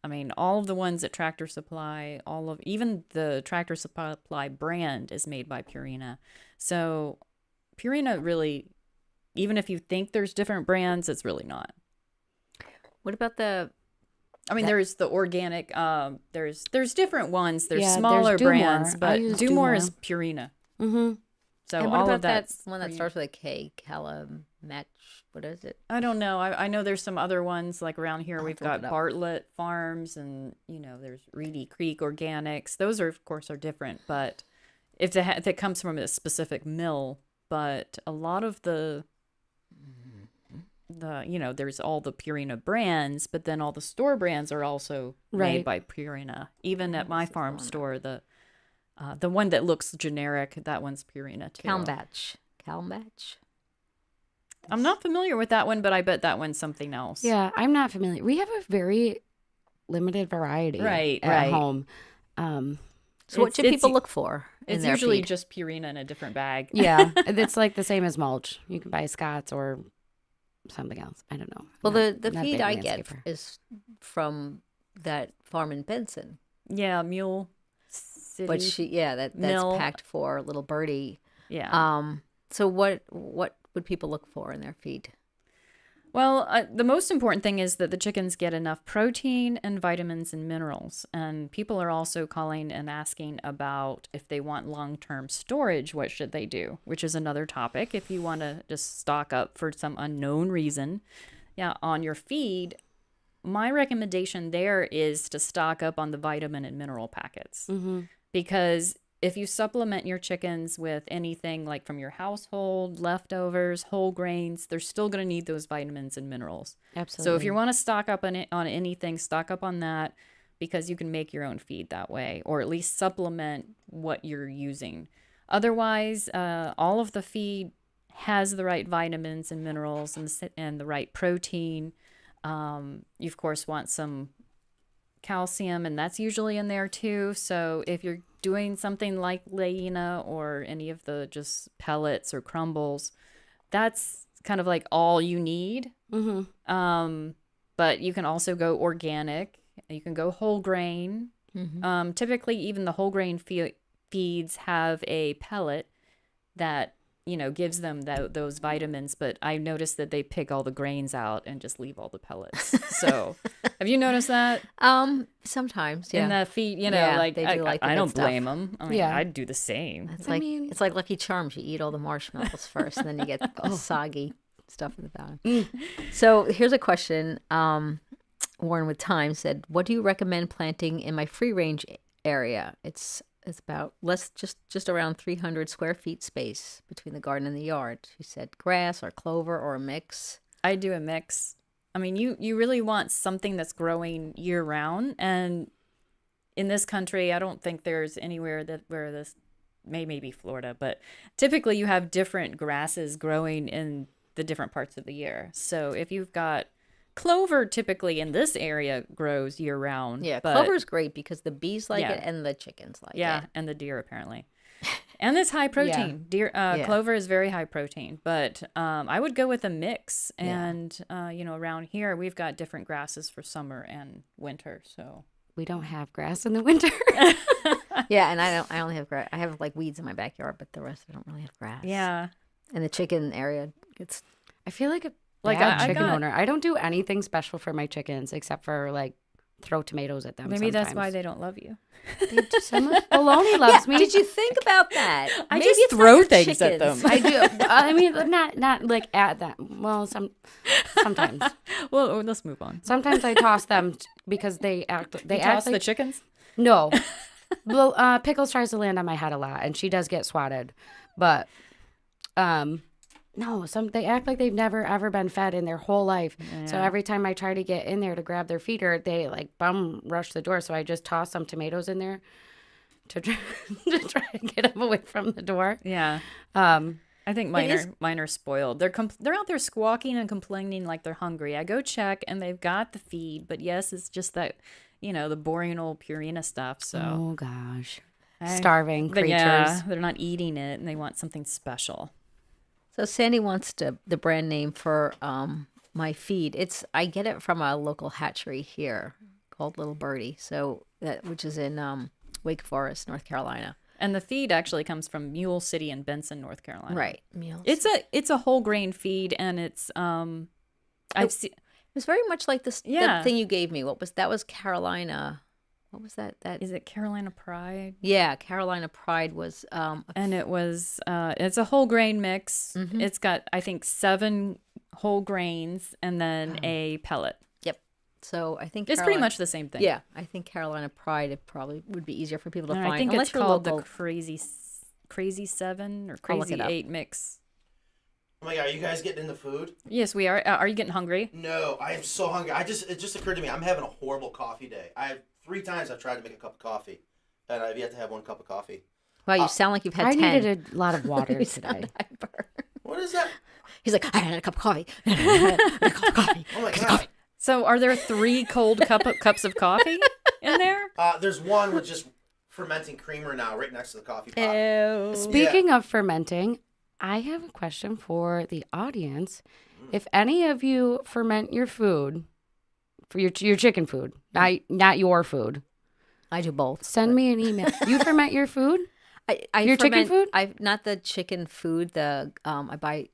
I mean, all of the ones at Tractor Supply, even the Tractor Supply brand is made by Purina. So Purina really, even if you think there's different brands, it's really not. what about There's the organic. There's different ones. There's Yeah, smaller there's Dumore. brands, I but use Dumore Dumore. is Purina. Mm-hmm. So and what all about of that that's one that Purina. starts with a K? Match. What is it? I don't know. I know there's some other ones like around here. We've to look got it up. Bartlett Farms, and there's Reedy Creek Organics. Those are, of course, are different. But if it comes from a specific mill, but a lot of the there's all the Purina brands, but then all the store brands are also made Right. by Purina. Even at my farm store, the one that looks generic, that one's Purina too. Calmbatch. I'm not familiar with that one, but I bet that one's something else. Yeah, I'm not familiar. We have a very limited variety Right, at right. home. So what should It's- people look for in It's their usually feed? just Purina in a different bag. Yeah, it's like the same as mulch. You can buy Scott's or something else. I don't know. Well, Not- the not a feed big I get landscaper. is from that farm in Benson. Yeah, Mule City. But that's Mill. packed for little birdie. Yeah. So what would people look for in their feed? Well, the most important thing is that the chickens get enough protein and vitamins and minerals. And people are also calling and asking about if they want long-term storage, what should they do? Which is another topic. If you want to just stock up for some unknown reason, on your feed, my recommendation there is to stock up on the vitamin and mineral packets. Mm-hmm. Because if you supplement your chickens with anything like from your household, leftovers, whole grains, they're still going to need those vitamins and minerals. Absolutely. So if you want to stock up on it, on anything, stock up on that, because you can make your own feed that way, or at least supplement what you're using. Otherwise, all of the feed has the right vitamins and minerals and the right protein. You of course want some calcium, and that's usually in there too. So if you're doing something like Leina or any of the just pellets or crumbles, that's kind of like all you need. Mm-hmm. But you can also go organic. You can go whole grain. Mm-hmm. Typically, even the whole grain feeds have a pellet that gives them those vitamins, but I noticed that they pick all the grains out and just leave all the pellets. So have you noticed that? Sometimes, yeah. In the feed, Yeah, like, they do like the I good don't stuff. blame them. I mean, Yeah. I'd do the same. It's I like mean- it's like Lucky Charms. You eat all the marshmallows first, and then you get the soggy stuff in the bottom. So here's a question. Warren with Time said, "What do you recommend planting in my free range area? It's about just around 300 square feet space between the garden and the yard." She said, grass or clover or a mix. I do a mix. I mean, you really want something that's growing year round, and in this country, I don't think there's anywhere where this maybe Florida, but typically you have different grasses growing in the different parts of the year. So if you've got clover, typically in this area grows year round. Yeah, but, clover's great because the bees like Yeah. it and the chickens like yeah, it. and the deer apparently. And it's high protein. Deer clover is very high protein, but I would go with a mix. And around here we've got different grasses for summer and winter. So We don't have grass in the winter. Yeah, and I only have grass. I have like weeds in my backyard, but the rest I don't really have grass. yeah, And the chicken area, it's I feel like a Like, bad I chicken got- owner. I don't do anything special for my chickens except for like throw tomatoes at them. maybe that's why sometimes. they don't love you. Baloney loves me. Did you think about that? I Maybe just it's not throw your things at chickens. them. I do. I mean, not like at them. Well, sometimes. Well, let's move on. Sometimes I toss them because they act. They You act toss the like, chickens? No. Well, Pickles tries to land on my head a lot, and she does get swatted. But, no, they act like they've never ever been fed in their whole life. So every time I try to get in there to grab their feeder, they like bum rush the door. So I just toss some tomatoes in there to try to get them away from the door. Yeah. I think mine are spoiled. They're out there squawking and complaining like they're hungry. I go check and they've got the feed, but yes, it's just that the boring old Purina stuff. So Oh gosh, starving but creatures. yeah, they're not eating it and they want something special. So Sandy wants the brand name for my feed. I get it from a local hatchery here called Little Birdie. So which is in Wake Forest, North Carolina. And the feed actually comes from Mule City in Benson, North Carolina. Right. Meals. It's a whole grain feed, and it's I've seen. It was very much like the Yeah. thing you gave me. That was Carolina. What was that? Is it Carolina Pride? Yeah, Carolina Pride was And it was it's a whole grain mix. Mm-hmm. It's got I think 7 whole grains and then a pellet. Yep. So I think It's pretty much the same thing. Yeah, I think Carolina Pride it probably would be easier for people to And find. I think unless it's you're called local. the Crazy 7 or I'll look Crazy it up. 8 mix. Oh my god, are you guys getting into food? Yes, we are. Are you getting hungry? No, I am so hungry. It just occurred to me, I'm having a horrible coffee day. 3 times I've tried to make a cup of coffee, and I've yet to have one cup of coffee. Wow, you sound like you've had I 10. needed a lot of water You sound today. hyper. What is that? He's like, I had a cup of coffee. I had a cup of coffee. Oh my god. So, are there 3 cold cups of coffee in there? There's one with just fermenting creamer now right next to the coffee pot. Ew. Speaking of fermenting, I have a question for the audience. If any of you ferment your food, for your chicken food, not your food, I do both. send me an email. You ferment your food? I Your chicken food? Not the chicken food. I buy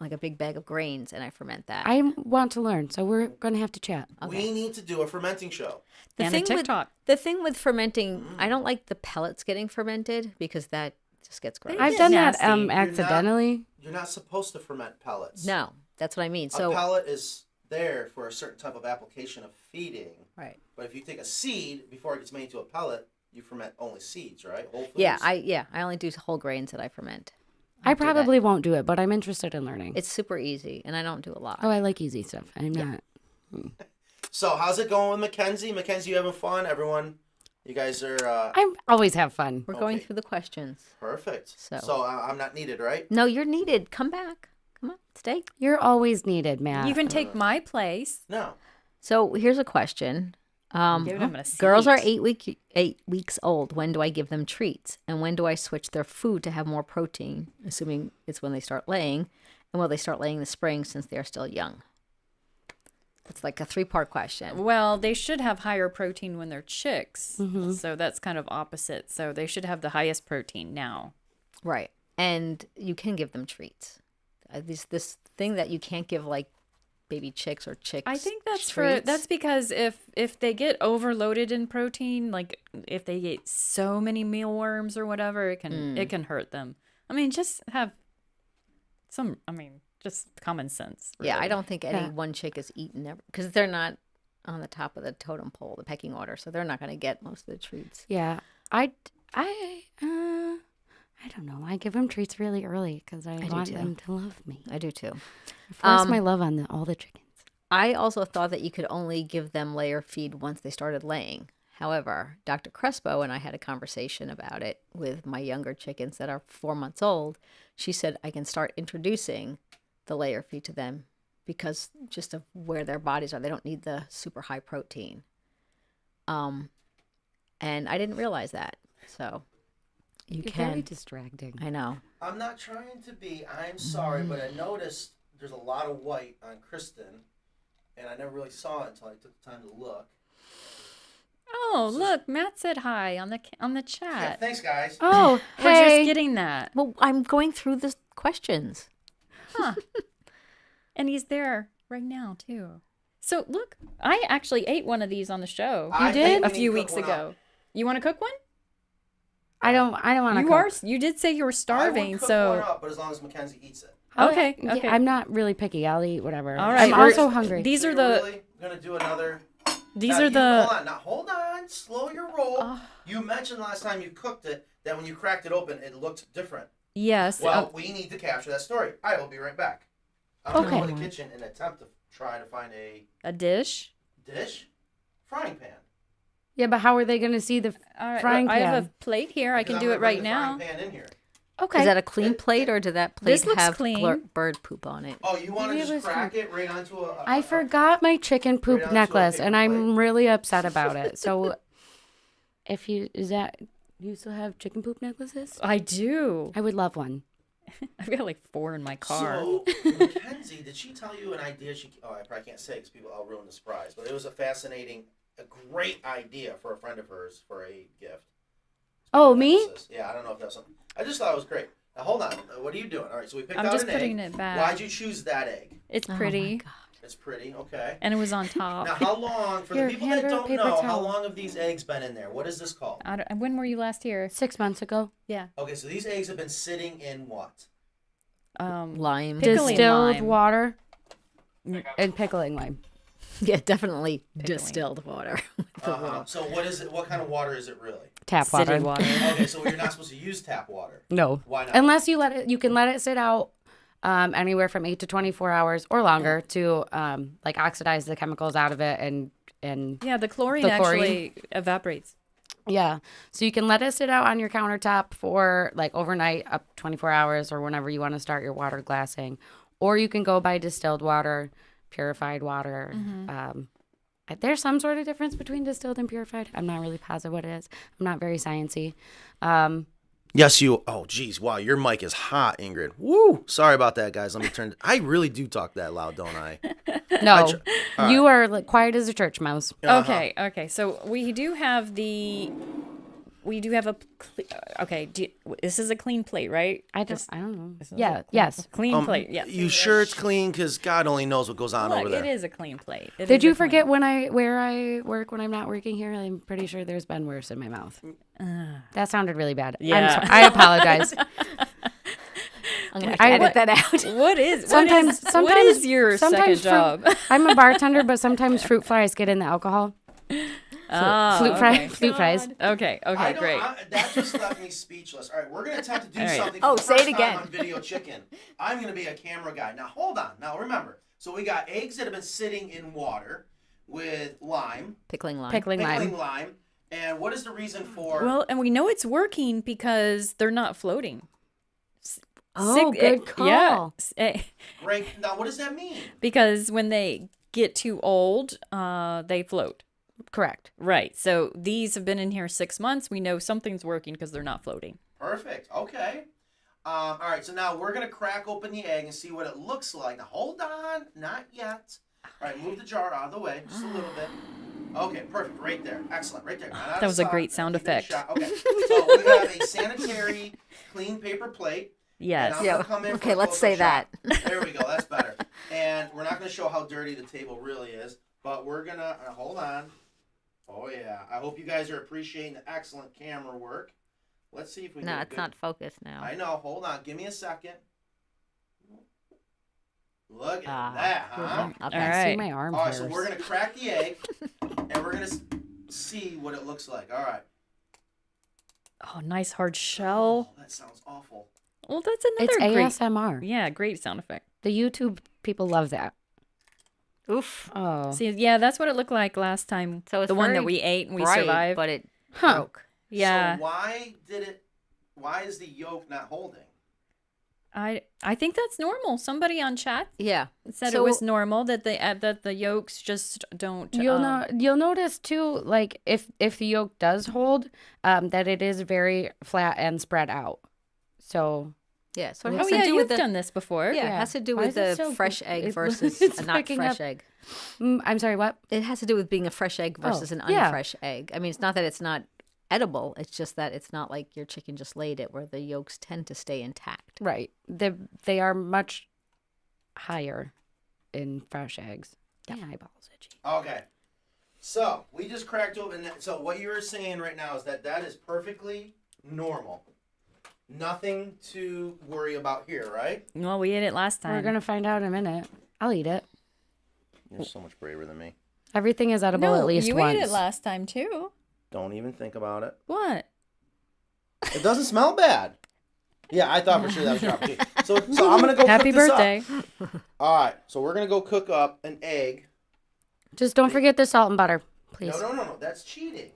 like a big bag of grains and I ferment that. I want to learn, so we're going to have to chat. We need to do a fermenting show. And a TikTok. The thing with fermenting, I don't like the pellets getting fermented because that just gets gross. I've done nasty. that accidentally. You're not supposed to ferment pellets. No, that's what I mean. A So pellet is there for a certain type of application of feeding. Right. But if you take a seed before it gets made into a pellet, you ferment only seeds, right? Whole foods. Yeah, I only do whole grains that I ferment. I probably won't do it, but I'm interested in learning. It's super easy, and I don't do a lot. Oh, I like easy stuff. I'm not. So how's it going with Mackenzie? Mackenzie, you having fun? Everyone, you guys are... I always have fun. We're going through the questions. Perfect. So I'm not needed, right? No, you're needed. Come back. Come on, stay. You're always needed, Matt. You can take my place. No. So here's a question. Give them a Girls are seat. 8 weeks old. When do I give them treats? And when do I switch their food to have more protein? Assuming it's when they start laying. And will they start laying in the spring since they are still young? It's like a 3-part question. Well, they should have higher protein when they're chicks. So that's kind of opposite. So they should have the highest protein now. Right. And you can give them treats. This thing that you can't give like baby chicks or chicks. I think that's treats. that's because if they get overloaded in protein, like if they eat so many mealworms or whatever, it can hurt them. I mean, just have just common sense. Really. Yeah, I don't think any one chick is eaten because they're not on the top of the totem pole, the pecking order, so they're not going to get most of the treats. Yeah, I don't know. I give them treats really early because I want them to love me. I do too. I force my love on all the chickens. I also thought that you could only give them layer feed once they started laying. However, Dr. Crespo and I had a conversation about it with my younger chickens that are 4 months old. She said I can start introducing the layer feed to them because just of where their bodies are. They don't need the super high protein. And I didn't realize that. So you You're can. very distracting. I know. I'm not trying to be. I'm sorry, but I noticed there's a lot of white on Kristen, and I never really saw it until I took the time to look. Oh, look, Matt said hi on the Yeah, chat. thanks, guys. Oh, We're hey. just getting that. Well, I'm going through the questions. Huh. And he's there right now, too. So, look, I actually ate one of these on the show. I You think did? we A need few to cook weeks one ago. up. You want to cook one? I don't want to. You did say you were I starving, would cook so... one up, but as long as Mackenzie eats it. Okay, Yeah, okay. I'm not really picky. I'll eat whatever. All right, I'm we're- also hungry. These So are you're the... really gonna do another. These Now, are the... Hold on. Slow your roll. You mentioned last time you cooked it that when you cracked it open, it looked different. Yes. Well, we need to capture that story. I will be right back. I'm gonna go to the kitchen and attempt to try to find a dish. frying pan. Yeah, but how are they going to see the All right, frying I pan? have a plate here. I Because can I'm do gonna it bring right the now. Frying pan in here. Okay. Is that a clean plate or did that plate This looks have clean. bird poop on it? Oh, you want to Maybe it just was crack it right onto a... I forgot my chicken Right poop onto a necklace, paper and I'm plate. really upset about it. So, you still have chicken poop necklaces? I do. I would love one. I've got like 4 in my car. So, Kenzie, did she tell you an idea? I probably can't say because I'll ruin the surprise. But it was a great idea for a friend of hers for a gift. Oh, me? Yeah, I don't know if that's something. I just thought it was great. Now, hold on. What are you doing? All right, so we picked I'm out just an putting egg. it back. Why'd you choose that egg? It's Oh my pretty. God. It's pretty, okay. And it was on top. Now, how long, for Here, the people hand that her a don't paper know, how towel. long have these eggs been in there? What is this called? When were you last here? 6 months ago. Yeah. Okay, so these eggs have been sitting in what? Lime. Pickling Distilled lime. water and pickling lime. Yeah, definitely distilled water. So what is it? What kind of water is it really? Tap City water. water. Okay, so you're not supposed to use tap water. No. Why not? Unless you can let it sit out anywhere from 8 to 24 hours or longer to like oxidize the chemicals out of it and Yeah, the chlorine The actually evaporates. yeah. So you can let it sit out on your countertop for like overnight, up 24 hours or whenever you want to start your water glassing. Or you can go buy distilled water, purified water. There's some sort of difference between distilled and purified. I'm not really positive what it is. I'm not very sciencey. Yes, you. Oh, geez. Wow, your mic is hot, Ingrid. Woo. Sorry about that, guys. Let me turn. I really do talk that loud, don't I? No, you are like quiet as a church mouse. Okay. So we do have this is a clean plate, right? I don't know. Yeah. Yes. Clean plate. Yeah. You sure it's clean? Because God only knows what goes on over Look, there. it is a clean plate. It Did is you a clean- forget where I work when I'm not working here? I'm pretty sure there's been worse in my mouth. That sounded really bad. Yeah. I'm sorry. I apologize. I'm gonna have to edit that out. What is Sometimes your second fruit- job? I'm a bartender, but sometimes fruit flies get in the alcohol. Flute fries. Okay, great. That just left me speechless. All right, we're going to attempt to do All right. something Oh, for the say it first again. time on Video Chicken. I'm going to be a camera guy. Now, hold on. Now, remember. So we got eggs that have been sitting in water with lime. Pickling lime. Pickling lime. Lime. And what is the reason for... Well, and we know it's working because they're not floating. Oh, good call. Yeah. Great. Now, what does that mean? Because when they get too old, they float. Correct. Right. So these have been in here 6 months. We know something's working because they're not floating. Perfect. Okay. All right. So now we're going to crack open the egg and see what it looks like. Now, hold on. Not yet. All right. Move the jar out of the way. Just a little bit. Okay. Perfect. Right there. Excellent. Right there. That was a great sound effect. Okay. So we have a sanitary, clean paper plate. Yes. And I'm gonna come in Okay, for a let's say close-up that. shot. There we go. That's better. And we're not going to show how dirty the table really is, but we're going to hold on. Oh, yeah. I hope you guys are appreciating the excellent camera work. Let's see if we No, get it's not focused now. I know. Hold on. Give me a second. Look at Ah, that, huh? okay. I All see right. my arm All right, hairs. so we're going to crack the egg, and we're going to see what it looks like. All right. Oh, nice hard shell. Oh, that sounds awful. Well, that's another It's great. ASMR. Yeah, great sound effect. The YouTube people love that. Oof. Oh. See, yeah, that's what it looked like last time. So it's the one very that we ate and we bright, survived. but it Huh. broke. Yeah, So why is the yolk not holding? I think that's normal. Somebody on chat Yeah. said So- it was normal that the yolks just don't. You'll notice too, like if the yolk does hold, that it is very flat and spread out. So Yeah. So it Oh has to yeah, do you've with the done this before. yeah, it has to do Why with is it the so- fresh egg it- versus it's a not picking fresh up- egg. I'm sorry, what? It has to do with being a fresh egg versus an yeah. unfresh egg. I mean, it's not that it's not edible. It's just that it's not like your chicken just laid it, where the yolks tend to stay intact. Right. They are much higher in fresh eggs. My eyeballs itchy. Okay. So we just cracked open. So what you were saying right now is that is perfectly normal. Nothing to worry about here, right? Well, we ate it last time. We're gonna find out in a minute. I'll eat it. You're so much braver than me. Everything is edible No, at least you once. ate it last time too. Don't even think about it. What? It doesn't smell bad. Yeah, I thought for sure that was your opportunity. So I'm gonna go. Happy cook this birthday. Up. All right. So we're gonna go cook up an egg. Just don't forget the salt and butter, please. No. That's cheating.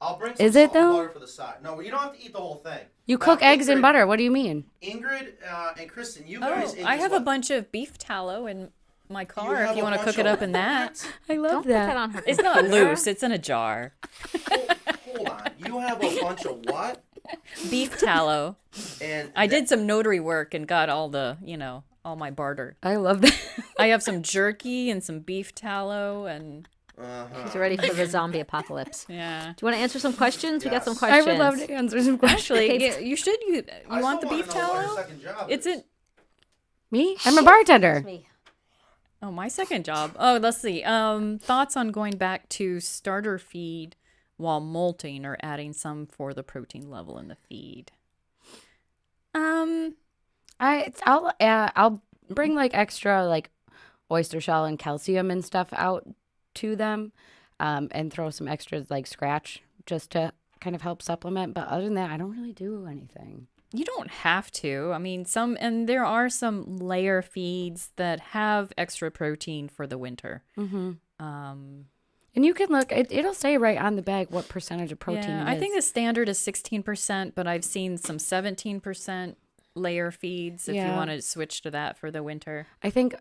I'll bring Is some it salt and though? butter for the side. No, you don't have to eat the whole thing. You Now, cook eggs in Ingrid- butter. What do you mean? Ingrid and Kristen, you Oh, guys. ate I this have one. a bunch of beef tallow in my car. have If you a want to bunch cook it of up in that, what? I love Don't put that on her. it's not loose. It's in a jar. Hold on. You have a bunch of what? Beef tallow. And I did some notary work and got all the, all my barter. I love that. I have some jerky and some beef tallow and He's ready for the zombie apocalypse. yeah. Do you want to answer some questions? We got some Yes. questions. I would love to answer some questions. Actually, you should. You I want the still beef wanna know what her tallow? second job It's is. in. Me? I'm a bartender. Me. Oh, my second job. Oh, let's see. Thoughts on going back to starter feed while molting or adding some for the protein level in the feed. I'll bring like extra like oyster shell and calcium and stuff out to them, and throw some extra like scratch just to kind of help supplement. But other than that, I don't really do anything. You don't have to. I mean, there are some layer feeds that have extra protein for the winter. Mm-hmm. And you can look; it'll say right on the bag what percentage of protein. Yeah, it I is. think the standard is 16%, but I've seen some 17% layer feeds if you Yeah. want to switch to that for the winter. I think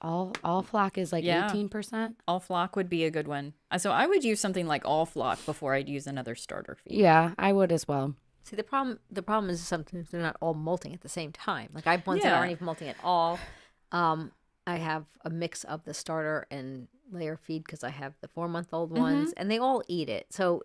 all flock is like Yeah. 18%. All flock would be a good one. So I would use something like all flock before I'd use another starter feed. Yeah, I would as well. See, the problem is sometimes they're not all molting at the same time. Like I have ones that Yeah. aren't even molting at all. I have a mix of the starter and layer feed because I have the 4-month-old ones, and they all eat it. So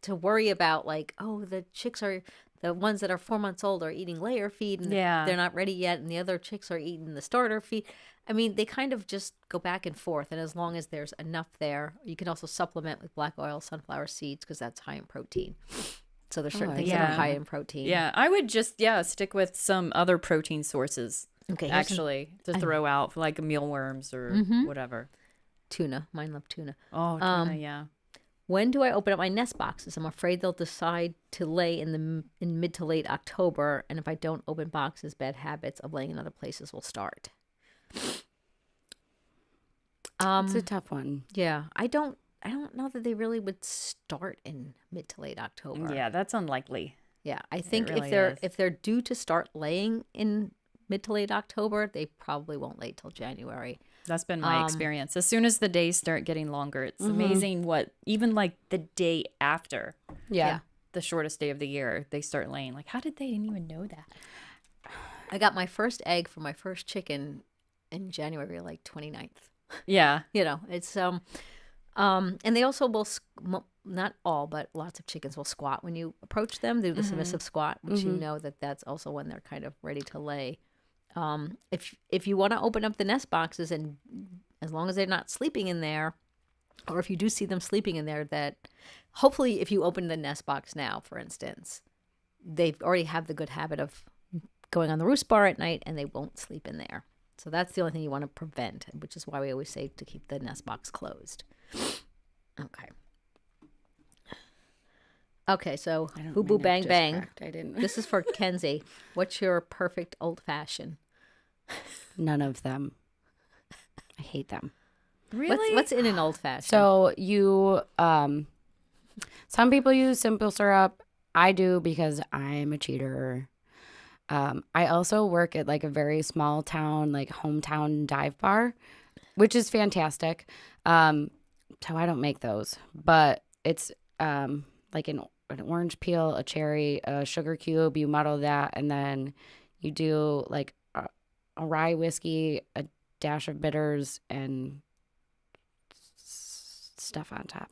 to worry about like, oh, the chicks are the ones that are 4 months old are eating layer feed, and Yeah. they're not ready yet, and the other chicks are eating the starter feed. I mean, they kind of just go back and forth, and as long as there's enough there, you can also supplement with black oil, sunflower seeds because that's high in protein. So there's certain I things see. that are Yeah. high in protein. Yeah, I would just stick with some other protein sources. Okay. Here's some Actually, to throw out for like mealworms or whatever. tuna. Mine love tuna. Oh, tuna, yeah. When do I open up my nest boxes? I'm afraid they'll decide to lay in mid to late October, and if I don't open boxes, bad habits of laying in other places will start. It's a tough one. Yeah, I don't know that they really would start in mid to late October. Yeah, that's unlikely. Yeah, I think really if is. they're due to start laying in mid to late October, they probably won't lay till January. That's been my experience. As soon as the days start getting longer, it's amazing what, even like the day after Yeah. the shortest day of the year, they start laying. Like, how did they didn't even know that? I got my first egg for my first chicken in January, like 29th. Yeah. You know, it's and they also will not all, but lots of chickens will squat when you approach them. They do the submissive squat, which you know that's also when they're kind of ready to lay. If you want to open up the nest boxes, and as long as they're not sleeping in there, or if you do see them sleeping in there, that hopefully if you open the nest box now, for instance, they already have the good habit of going on the roost bar at night and they won't sleep in there. So that's the only thing you want to prevent, which is why we always say to keep the nest box closed. Okay. Okay, so boo boo bang bang. I didn't. This is for Kenzie. What's your perfect old fashioned? None of them. I hate them. Really? What's in an old fashioned? So you, some people use simple syrup. I do because I'm a cheater. I also work at like a very small town, like hometown dive bar, which is fantastic. So I don't make those, but it's like an orange peel, a cherry, a sugar cube. You muddle that, and then you do like a rye whiskey, a dash of bitters, and stuff on top.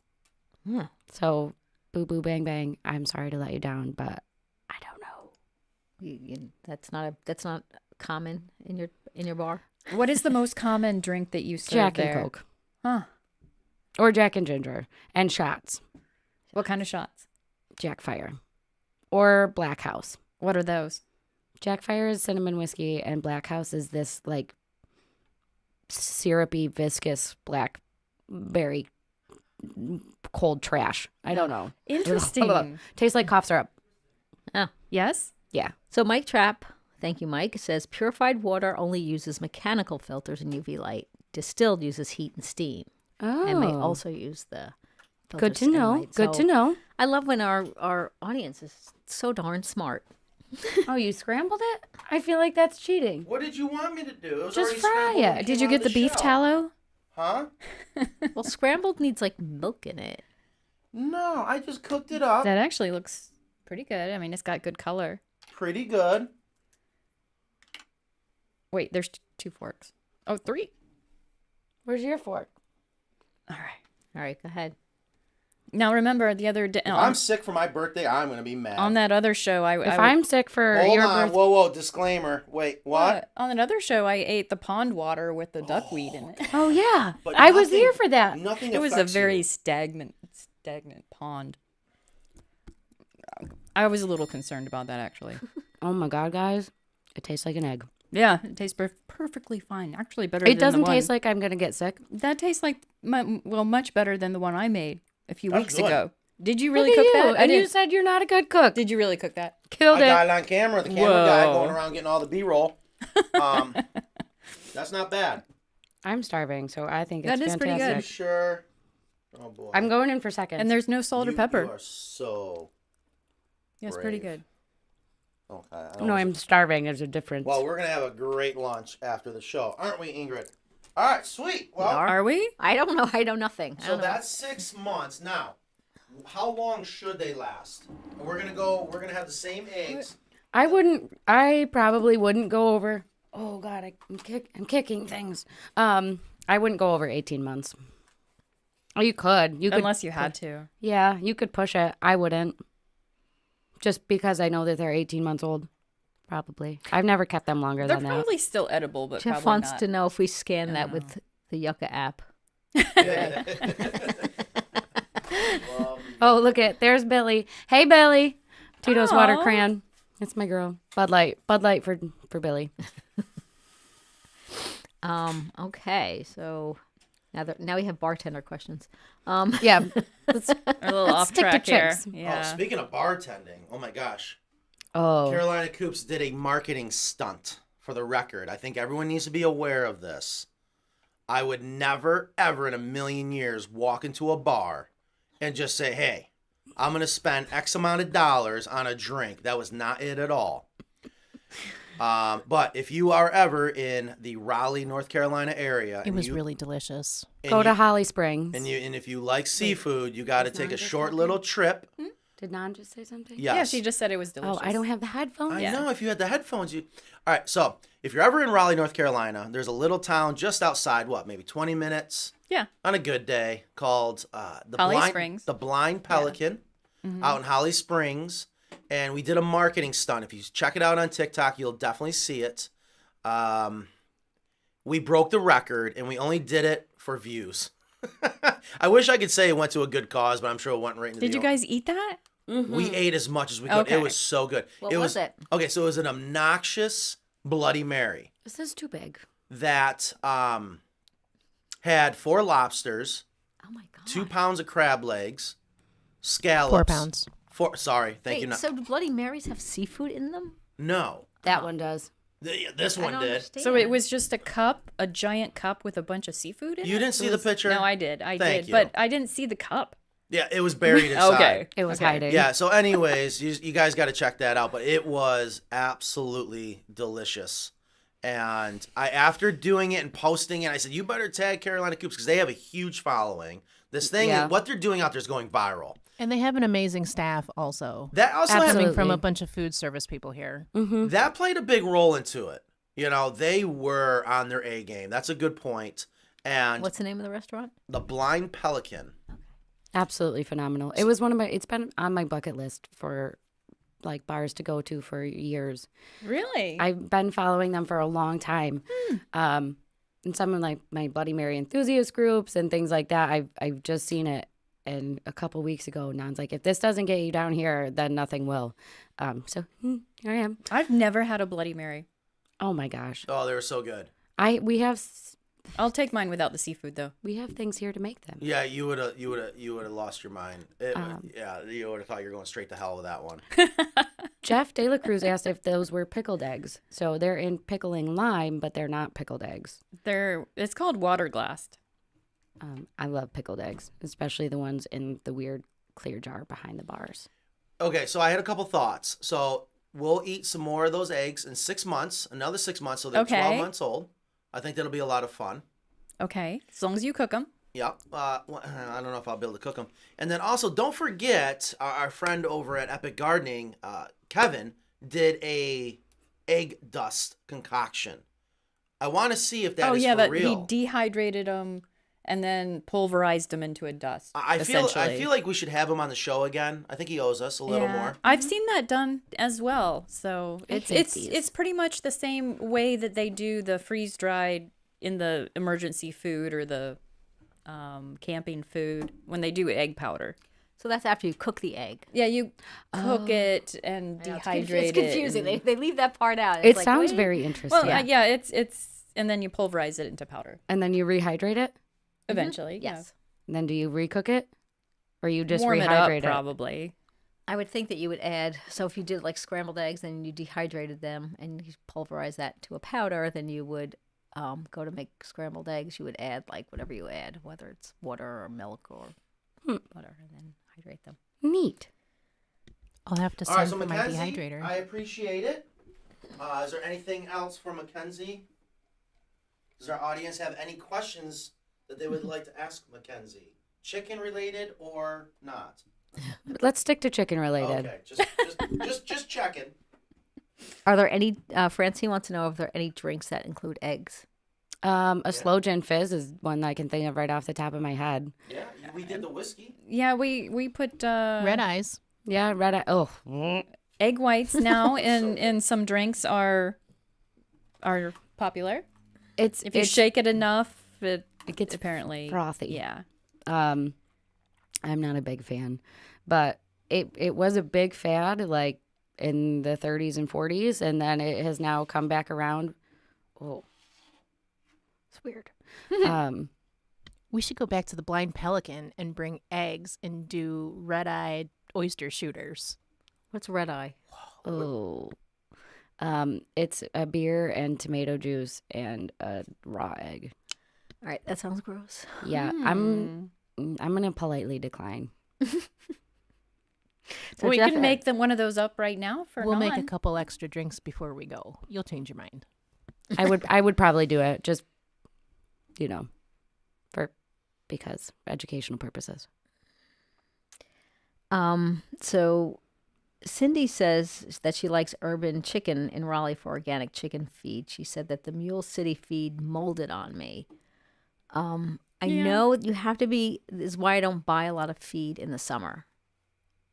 Yeah. So, boo boo bang bang. I'm sorry to let you down, but I don't know. That's not common in your bar. What is the most common drink that you serve Jack there? and Coke, Huh. or Jack and Ginger, and shots. What kind of shots? Jack Fire, or Black House. What are those? Jack Fire is cinnamon whiskey, and Black House is this like syrupy, viscous blackberry cold trash. I don't know. Interesting. Tastes like cough syrup. Oh. Yes? Yeah. So Mike Trapp, thank you, Mike, says purified water only uses mechanical filters and UV light. Distilled uses heat and steam, Oh. and may also use the Good filters to and know. light. Good So to know. I love when our audience is so darn smart. Oh, you scrambled it? I feel like that's cheating. What did you want me to do? It was Just already fry scrambled when it. we Did came you on get the beef show. tallow? Huh? Well, scrambled needs like milk in it. No, I just cooked it up. That actually looks pretty good. I mean, it's got good color. Pretty good. Wait, there's 2 forks. Oh, 3. Where's your fork? All right. All right, go ahead. Now remember the other day If I'm sick for my birthday, I'm gonna be mad. on that other show, If I'm sick for Hold your on. birthday, Whoa. Disclaimer. Wait. What? on another show, I ate the pond water with the duckweed in it. oh yeah, But I was nothing- here for that. Nothing. It was a affects very you. stagnant pond. I was a little concerned about that actually. Oh my god, guys, it tastes like an egg. Yeah, it tastes perfectly fine. Actually, better. It than doesn't the one. taste like I'm gonna get sick. That tastes like much better than the one I made a few That's weeks good. ago. Did you really Look at cook you, that? and you said you're not a good cook. Did you really cook that? Killed I it. got it on camera. The camera guy Whoa. going around getting all the B-roll. That's not bad. I'm starving, so I think it's That is pretty good. You fantastic. sure? Oh boy. I'm going in for seconds. And there's no salt or pepper. You are so. Yeah, it's pretty brave. good. Okay. no, I'm starving. There's a difference. Well, we're gonna have a great lunch after the show, aren't we, Ingrid? All right, sweet. Well, Are we? I don't know. I know nothing. I so don't know. that's 6 months. Now, how long should they last? And we're gonna have the same eggs. I probably wouldn't go over. Oh God, I'm kicking things. I wouldn't go over 18 months. Oh, you could. Unless you had to. Yeah, you could push it. I wouldn't. Just because I know that they're 18 months old. Probably. I've never kept them longer They're than probably still edible, but Jeff probably wants not. to know if we scan that with the Yucca app. that. Oh, look at there's Billy. Hey, Billy. Tito's water crayon. That's my girl. Bud Light for Billy. Okay, so now we have bartender questions. Yeah. A little off stick to track here. chicks. Yeah. Oh, speaking of bartending, oh my gosh. Oh. Carolina Coops did a marketing stunt for the record. I think everyone needs to be aware of this. I would never, ever in a million years walk into a bar and just say, hey, I'm going to spend X amount of dollars on a drink. That was not it at all. But if you are ever in the Raleigh, North Carolina area, It was really delicious. Go to Holly Springs. and if you like seafood, you got to take a short little trip. Did Nan just say something? Yes. Yeah, she just said it was delicious. Oh, I don't have the headphones. I know. If you had the headphones, you. All right. So if you're ever in Raleigh, North Carolina, there's a little town just outside. Maybe 20 minutes Yeah. on a good day called Holly Springs. The Blind Pelican, out in Holly Springs, and we did a marketing stunt. If you check it out on TikTok, you'll definitely see it. We broke the record, and we only did it for views. I wish I could say it went to a good cause, but I'm sure it went right into Did you guys eat that? We ate as much as we could. Okay. It was so good. What was it? Okay, so it was an obnoxious Bloody Mary This is too big. that had 4 lobsters, Oh my god. 2 pounds of crab legs, scallops. 4 pounds. Sorry, thank you. Wait, so do Bloody Marys have seafood in them? No, That one does. this I one don't did. understand. So it was just a giant cup with a bunch of seafood in it? You didn't see the picture? No, I did. I Thank did. you. But I didn't see the cup. Yeah, it was buried inside. Okay. It was Okay. hiding. Yeah, so anyways, you guys got to check that out, but it was absolutely delicious. And after doing it and posting it, I said, you better tag Carolina Coops because they have a huge following. This thing, Yeah. what they're doing out there is going viral. And they have an amazing staff also. That also Coming Absolutely. from a bunch of food service people here. that played a big role into it. You know, they were on their A game. That's a good point. And What's the name of the restaurant? the Blind Pelican. Absolutely phenomenal. It's been on my bucket list for like bars to go to for years. Really? I've been following them for a long time. And some of like my Bloody Mary enthusiast groups and things like that. I've just seen it. And a couple weeks ago, Nan's like, if this doesn't get you down here, then nothing will. So here I am. I've never had a Bloody Mary. Oh my gosh. Oh, they were so good. We have I'll take mine without the seafood, though. things here to make them. Yeah, you would have lost your mind. Yeah, you would have thought you were going straight to hell with that one. Jeff De La Cruz asked if those were pickled eggs. So they're in pickling lime, but they're not pickled eggs. It's called water glassed. I love pickled eggs, especially the ones in the weird clear jar behind the bars. Okay, so I had a couple thoughts. So we'll eat some more of those eggs in 6 months, another 6 months, so they're Okay. 12 months old. I think that'll be a lot of fun. Okay. As long as you cook them. Yep. I don't know if I'll be able to cook them. And then also, don't forget our friend over at Epic Gardening, Kevin, did a egg dust concoction. I want to see if that is for real. he dehydrated them and then pulverized them into a dust. I feel essentially. like we should have him on the show again. I think he owes us a little more. I've seen that done as well. So hate it's these. pretty much the same way that they do the freeze dried in the emergency food or the camping food when they do egg powder. So that's after you cook the egg. Yeah, you cook it and I know, dehydrate it's confusing. it. They leave that part out. It It's like, sounds wait. very interesting. Well, yeah, it's and then you pulverize it into powder And then you rehydrate it? eventually. Yes. And then do you recook it? Or you just Warm it rehydrate up, probably. I would think that you would add, so if you did like scrambled eggs and you dehydrated them and you pulverize that to a powder, then you would go to make scrambled eggs. You would add like whatever you add, whether it's water or milk or butter, and then hydrate them. Neat. I'll have to All right, send so for my Mackenzie, dehydrator. I appreciate it. Is there anything else from Mackenzie? Does our audience have any questions that they would like to ask Mackenzie? Chicken related or not? Let's stick to chicken related. Okay, just checking. Are there any, Francine wants to know if there are any drinks that include eggs? A slow gin fizz is one that I can think of right off the top of my head. Yeah, we did the whiskey. Yeah, we put Red eyes. Yeah, red eye. Oh, egg whites now in some drinks are popular. it's If you it's, shake it enough, it gets apparently frothy. Yeah. I'm not a big fan, but it was a big fad like in the 30s and 40s, and then it has now come back around. Oh, it's weird. We should go back to the blind pelican and bring eggs and do red-eyed oyster shooters. What's red eye? Oh, it's a beer and tomato juice and a raw egg. All right, that sounds gross. Yeah, I'm gonna politely decline. So we Jeff- can make them one of those up right now for We'll make a non. couple extra drinks before we go. You'll change your mind. I would probably do it just, because educational purposes. So Cindy says that she likes urban chicken in Raleigh for organic chicken feed. She said that the Mule City feed molded on me. I know you have to be, this is why I don't buy a lot of feed in the summer.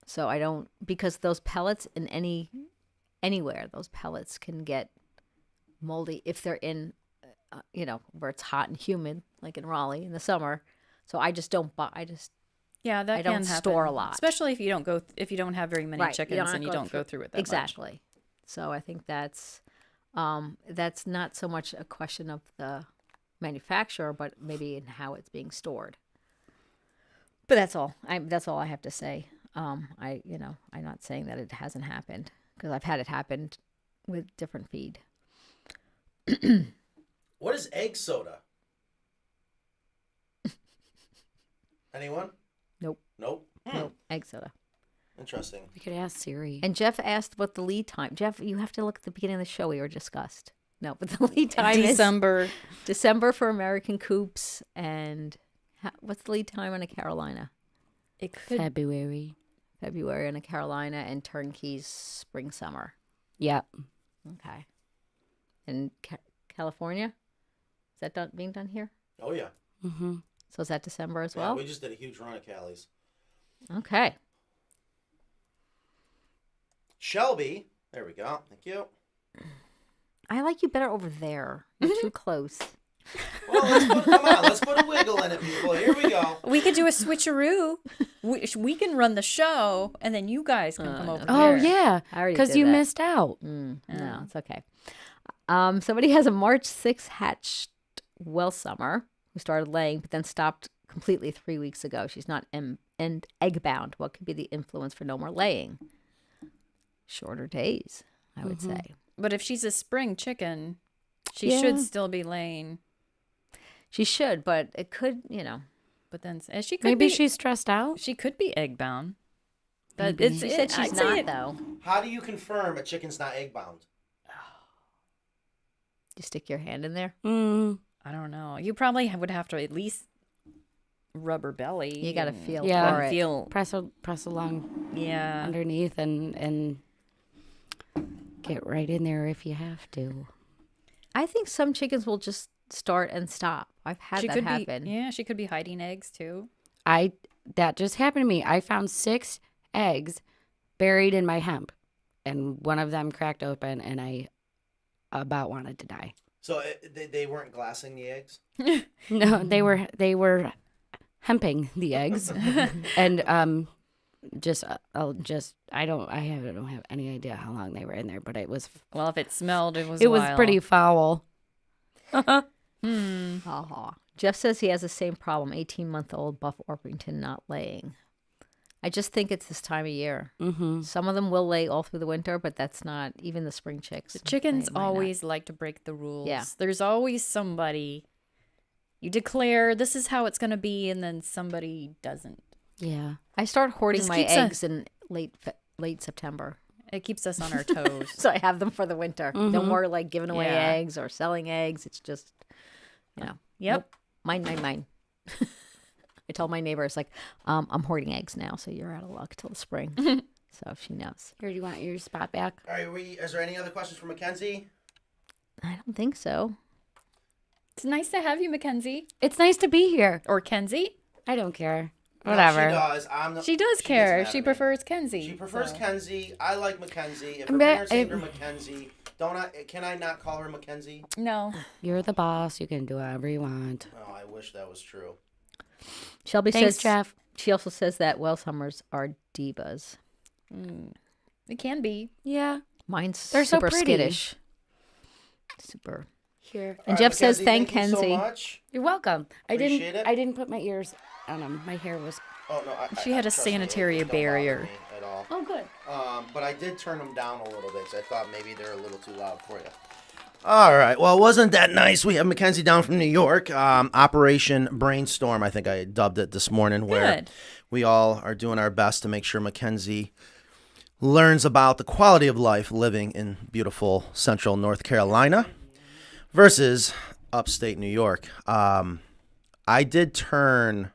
So I don't, because those pellets in anywhere, those pellets can get moldy if they're in, where it's hot and humid, like in Raleigh in the summer. So I just don't buy, Yeah, that I can don't happen. store a lot. Especially if you don't have very many Right, chickens and you don't go through it that much. Exactly. So I think that's not so much a question of the manufacturer, but maybe in how it's being stored. But that's all. That's all I have to say. I'm not saying that it hasn't happened because I've had it happen with different feed. What is egg soda? Anyone? Nope. Nope. Nope. Egg soda. Interesting. We could ask Siri. And Jeff asked what the lead time. Jeff, you have to look at the beginning of the show we were discussed. No, but the lead time December. is December for American Coops, and what's the lead time on a Carolina? It could February. February on a Carolina, and turnkey's spring summer. Yeah. Okay. And California, is that being done here? Oh yeah. Mm-hmm. So is that December as Yeah, well? we just did a huge run of Cali's. Okay. Shelby, there we go. Thank you. I like you better over there. You're too close. Well, let's put a wiggle in it, people. Here we go. We could do a switcheroo. We can run the show, and then you guys can come over Oh there. yeah, I already because did you that. missed out. No, it's okay. Somebody has a March 6th hatched well summer who started laying, but then stopped completely 3 weeks ago. She's not egg bound. What could be the influence for no more laying? Shorter days, I would say. But if she's a spring chicken, she Yeah. should still be laying. She should, but it could, But then she could Maybe be, she's stressed out. she could be egg bound. But Maybe. She said she's I'd say not, though. How do you confirm a chicken's not egg bound? You stick your hand in there. I don't know. You probably would have to at least rub her belly. You got to and feel Yeah. for it. feel. Press along Yeah. underneath and get right in there if you have to. I think some chickens will just start and stop. I've had She that could happen. be. Yeah, she could be hiding eggs too. That just happened to me. I found 6 eggs buried in my hemp, and one of them cracked open, and I about wanted to die. So they weren't glassing the eggs? No, they were hemping the eggs, and I don't have any idea how long they were in there, but it was Well, if it smelled, it was. it a was while. pretty foul. Jeff says he has the same problem. 18-month-old Buff Orpington not laying. I just think it's this time of year. Mm-hmm. Some of them will lay all through the winter, but that's not even the spring chicks. The chickens They might not. always like to break the rules. Yeah. There's always somebody. You declare this is how it's going to be, and then somebody doesn't. Yeah. I start hoarding Just my keeps eggs in late September, It keeps us on our toes. so I have them for the winter. No more like giving away Yeah. eggs or selling eggs. It's just, Yep. nope, mine. I told my neighbors like, I'm hoarding eggs now, so you're out of luck till the spring. So she knows. Here, do you want your spot back? All right, is there any other questions for Mackenzie? I don't think so. It's nice to have you, Mackenzie. It's nice to be here. Or Kenzie. I don't care. No, Whatever. she does. She does care. gets mad She at me. prefers Kenzie. She prefers so. Kenzie. I like Mackenzie. If her But parents named I- her Mackenzie, can I not call her Mackenzie? No. You're the boss. You can do whatever you want. Oh, I wish that was true. Shelby Thanks, says, Jeff. she also says that well summers are divas. It can be. Yeah. Mine's They're so super pretty. skittish. Super. Here. And Jeff says, "Thank you Kenzie." so much. You're welcome. Appreciate it. I didn't put my ears on them. My hair was. Oh no, She had a trust me, sanitary it don't bother barrier. me at all. Oh, good. But I did turn them down a little bit, so I thought maybe they're a little too loud for you. All right. Well, wasn't that nice? We have Mackenzie down from New York. Operation Brainstorm, I think I dubbed it this morning, where Good. we all are doing our best to make sure Mackenzie learns about the quality of life living in beautiful central North Carolina versus upstate New York. I did turn.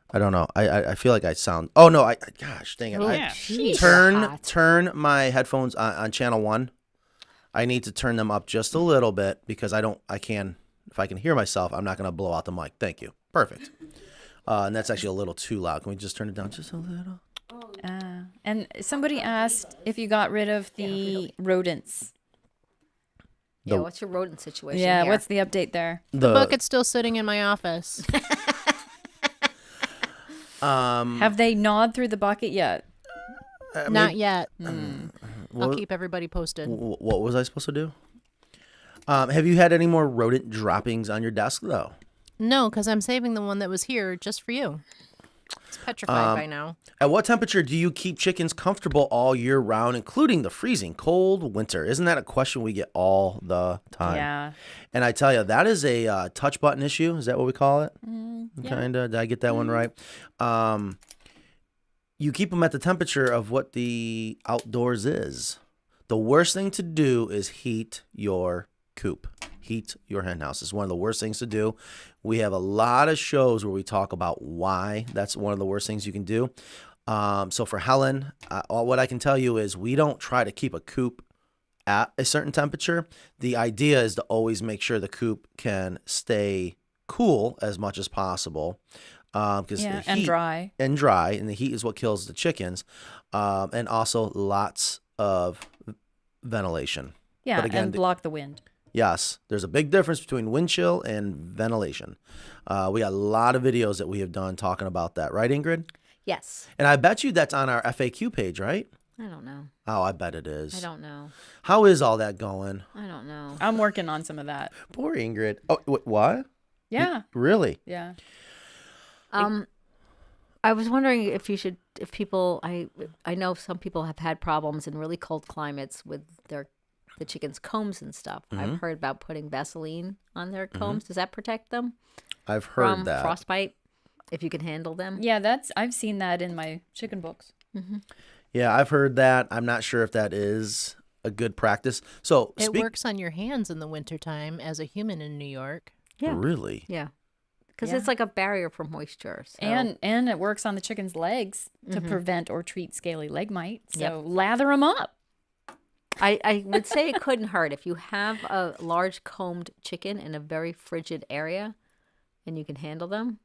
I don't know. I feel like I sound. Oh no! Gosh, dang it! Jeez, Turn my headphones on channel 1. I need to turn them up just a little bit because if I can hear myself, I'm not going to blow out the mic. Thank you. Perfect. And that's actually a little too loud. Can we just turn it down just a little? And somebody asked if you got rid of the rodents. Yeah, what's your rodent situation? Yeah, here? what's the update there? The Bucket's still sitting in my office. Have they gnawed through the bucket yet? Not yet. I'll what- keep everybody posted. What was I supposed to do? Have you had any more rodent droppings on your desk though? No, because I'm saving the one that was here just for you. It's petrified by now. At what temperature do you keep chickens comfortable all year round, including the freezing cold winter? Isn't that a question we get all the time? Yeah. And I tell you, that is a touch button issue. Is that what we call it? Yeah. Kind of. Did I get that one right? You keep them at the temperature of what the outdoors is. The worst thing to do is heat your coop. Heat your hen house. It's one of the worst things to do. We have a lot of shows where we talk about why that's one of the worst things you can do. So for Helen, what I can tell you is we don't try to keep a coop at a certain temperature. The idea is to always make sure the coop can stay cool as much as possible. Because Yeah, the heat, and dry. and dry, and the heat is what kills the chickens, and also lots of ventilation. Yeah, But again, and block the wind. Yes, there's a big difference between wind chill and ventilation. We got a lot of videos that we have done talking about that, right, Ingrid? Yes. And I bet you that's on our FAQ page, right? I don't know. Oh, I bet it is. I don't know. How is all that going? I don't know. I'm working on some of that. Poor Ingrid. Oh, what? Yeah. Really? Yeah. I was wondering if people, I know some people have had problems in really cold climates with the chickens' combs and stuff. I've heard about putting Vaseline on their combs. Does that protect them I've heard from that. frostbite if you can handle them? Yeah, I've seen that in my chicken books. Yeah, I've heard that. I'm not sure if that is a good practice. So It works on your hands in the wintertime as a human in New York. Yeah. Really? Yeah. Because Yeah. it's like a barrier for moisture. So. And it works on the chicken's legs to prevent or treat scaly leg mite. So Yep. lather them up. I would say it couldn't hurt if you have a large combed chicken in a very frigid area and you can handle them,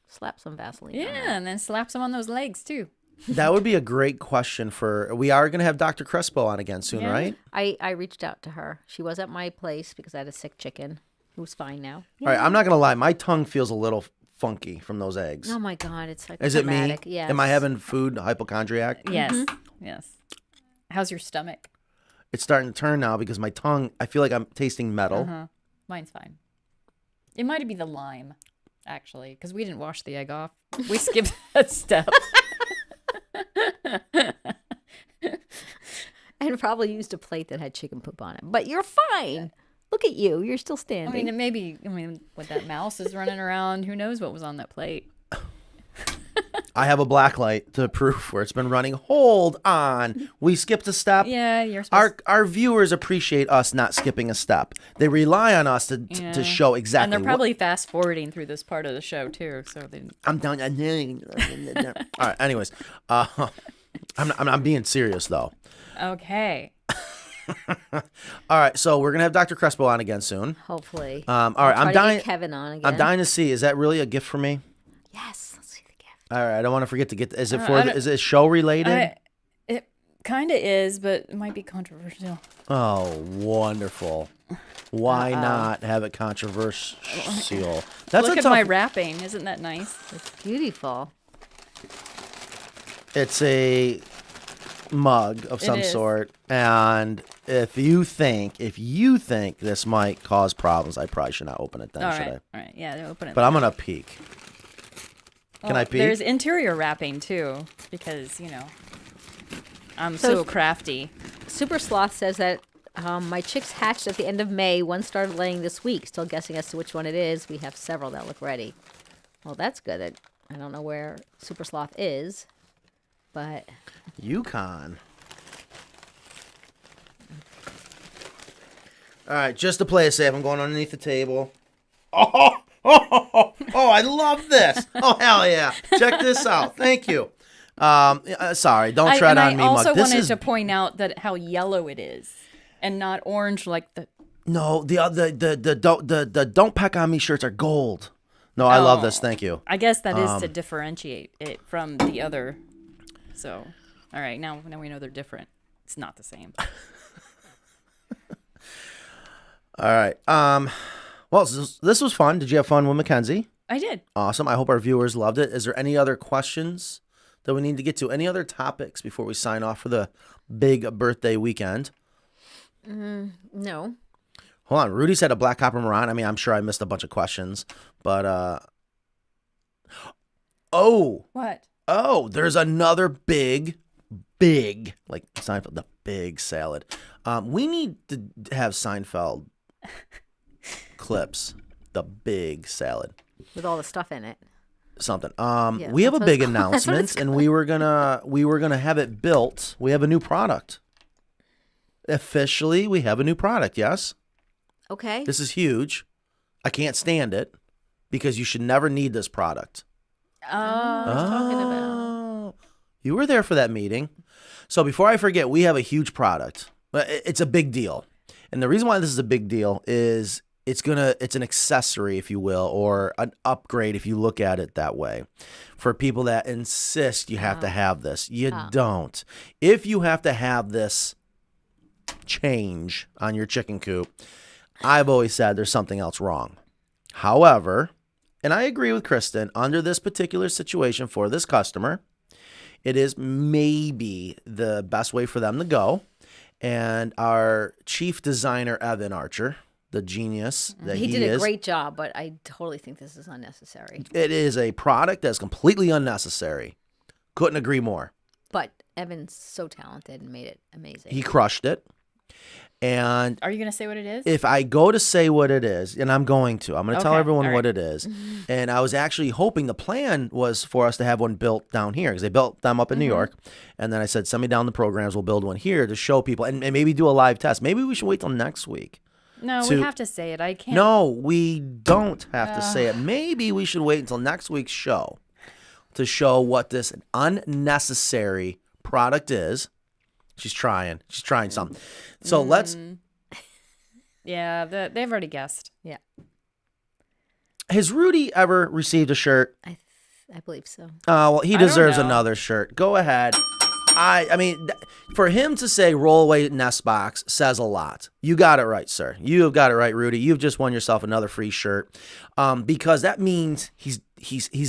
slap some Vaseline on Yeah, there. and then slap some on those legs too. That would be a great question for. We are going to have Dr. Crespo on again soon, Yeah. right? I reached out to her. She was at my place because I had a sick chicken who's fine now. All right, I'm not going to lie. My tongue feels a little funky from those eggs. Oh my God, it's like Is it me? traumatic. Yes. Am I having food hypochondriac? Yes. Yes. How's your stomach? It's starting to turn now because my tongue, I feel like I'm tasting metal. Mine's fine. It might be the lime, actually, because we didn't wash the egg off. We skipped that step. And probably used a plate that had chicken poop on it. But you're fine. Look at you. You're still I standing. mean, it maybe, with that mouse is running around, who knows what was on that plate? I have a black light to prove where it's been running. Hold on. We skipped a step. Yeah, you're supposed Our viewers appreciate us not skipping a step. They rely on us to Yeah. show exactly And they're what- probably fast forwarding through this part of the show too. So they I'm done. All right. Anyways, I'm being serious though. okay. All right. So we're gonna have Dr. Crespo on again soon. Hopefully. All right. Try I'm to dying. get Kevin on again. I'm dying to see. Is that really a gift for me? Yes. Let's see the gift. All right. I don't want to forget to get. Is it I for? don't- Is it show related? It kind of is, but it might be controversial. Oh, wonderful. Why not have it controversial? That's Look a at tough. my wrapping. Isn't that nice? It's beautiful. It's a mug of some is. sort, and if you think this might cause problems, I probably should not open it then, All should right. I? All right. Yeah, open it. But I'm gonna peek. Can I peek? There's interior wrapping too, because I'm so crafty. Super Sloth says that my chicks hatched at the end of May. One started laying this week. Still guessing as to which one it is. We have several that look ready. Well, that's good. I don't know where Super Sloth is, but Yukon. All right, just to play it safe, I'm going underneath the table. Oh, I love this. Oh, hell yeah. Check this out. Thank you. Sorry, don't tread on me, I also Mug. This wanted is to point out that how yellow it is, and not orange like the. no, the don't peck on me shirts are gold. No, I love this. Thank you. I guess that is to differentiate it from the other. So, all right, now we know they're different. It's not the same. All right. Well, this was fun. Did you have fun with Mackenzie? I did. Awesome. I hope our viewers loved it. Is there any other questions that we need to get to? Any other topics before we sign off for the big birthday weekend? no. Hold on. Rudy's had a black copper maran. I mean, I'm sure I missed a bunch of questions, but What? there's another big like Seinfeld, the big salad. We need to have Seinfeld clips, the big salad. With all the stuff in it. Something. Yeah, we have a that's what big it's called. That's what announcement, it's and we were gonna have it built. We have a new product. Officially, we have a new product. Yes, Okay. this is huge. I can't stand it because you should never need this product. talking about. Oh, you were there for that meeting. So before I forget, we have a huge product. But it's a big deal, and the reason why this is a big deal is it's an accessory, if you will, or an upgrade if you look at it that way. For people that insist you have to have this, you don't. If you have to have this change on your chicken coop, I've always said there's something else wrong. However, and I agree with Kristen, under this particular situation for this customer, it is maybe the best way for them to go. And our chief designer, Evan Archer, the genius that he did is. a great job, but I totally think this is unnecessary. It is a product that's completely unnecessary. Couldn't agree more. But Evan's so talented and made it amazing. He crushed it. And Are you gonna say what it is? if I go to say what it is, and I'm going to tell Okay, everyone all what right. it is. And I was actually hoping the plan was for us to have one built down here because they built them up in New York. And then I said, send me down the programs. We'll build one here to show people and maybe do a live test. Maybe we should wait till next week. No, to- we have to say it. I can't. No, we don't have to say it. Maybe we should wait until next week's show to show what this unnecessary product is. She's trying something. So let's. Yeah, they've already guessed. Yeah, Has Rudy ever received a shirt? I believe so. Well, he I don't deserves know. another shirt. Go ahead. I mean, for him to say rollaway nest box says a lot. You got it right, sir. You have got it right, Rudy. You've just won yourself another free shirt, because that means he's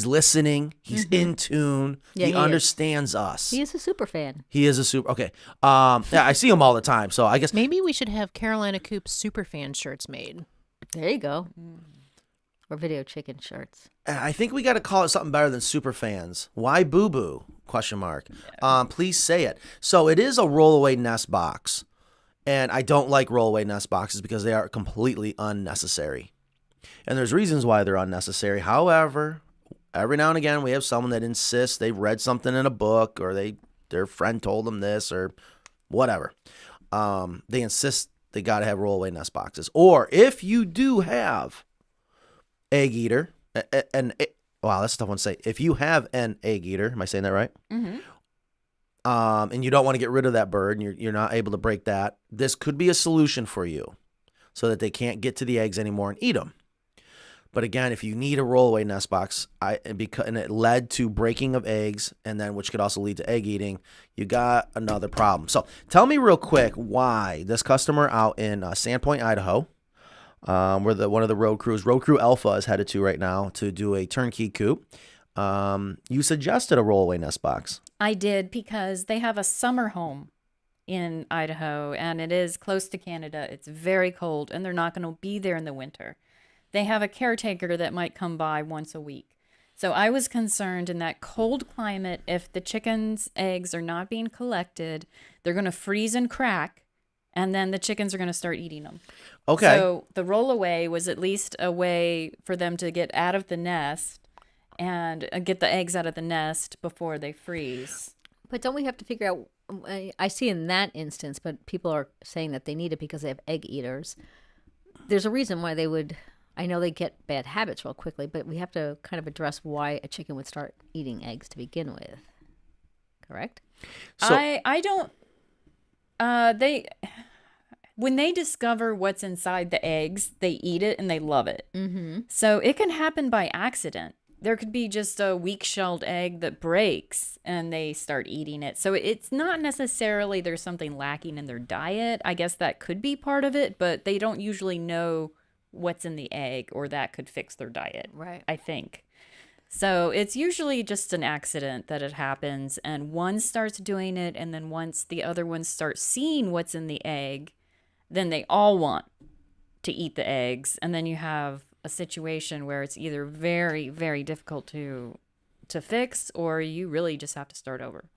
listening. He's in tune. Yeah, he he is. understands us. He is a super fan. He is a super. Okay. Yeah, I see him all the time. So I guess Maybe we should have Carolina Coop superfan shirts made. There you go. Or video chicken shirts. I think we got to call it something better than super fans. Why boo boo? Question mark. Please say it. So it is a rollaway nest box, and I don't like rollaway nest boxes because they are completely unnecessary. And there's reasons why they're unnecessary. However, every now and again we have someone that insists they've read something in a book or their friend told them this or whatever. They insist they got to have rollaway nest boxes. Or if you do have egg eater, wow, that's a tough one to say. If you have an egg eater, am I saying that right? Mm-hmm. And you don't want to get rid of that bird, and you're not able to break that, this could be a solution for you so that they can't get to the eggs anymore and eat them. But again, if you need a rollaway nest box, and it led to breaking of eggs, and then which could also lead to egg eating, you got another problem. So tell me real quick why this customer out in Sandpoint, Idaho, where one of the road crew Alpha is headed to right now to do a turnkey coop. You suggested a rollaway nest box. I did because they have a summer home in Idaho, and it is close to Canada. It's very cold, and they're not going to be there in the winter. They have a caretaker that might come by once a week. So I was concerned in that cold climate, if the chickens' eggs are not being collected, they're going to freeze and crack, and then the chickens are going to start eating them. Okay. So the rollaway was at least a way for them to get out of the nest and get the eggs out of the nest before they freeze. But don't we have to figure out? I see in that instance, but people are saying that they need it because they have egg eaters. There's a reason why they would. I know they get bad habits real quickly, but we have to kind of address why a chicken would start eating eggs to begin with. Correct? So, I don't. When they discover what's inside the eggs, they eat it and they love it. Mm-hmm. So it can happen by accident. There could be just a weak-shelled egg that breaks and they start eating it. So it's not necessarily there's something lacking in their diet. I guess that could be part of it, but they don't usually know what's in the egg, or that could fix their diet. Right. I think. So it's usually just an accident that it happens, and one starts doing it, and then once the other ones start seeing what's in the egg, then they all want to eat the eggs, and then you have a situation where it's either very, very difficult to fix, or you really just have to start over.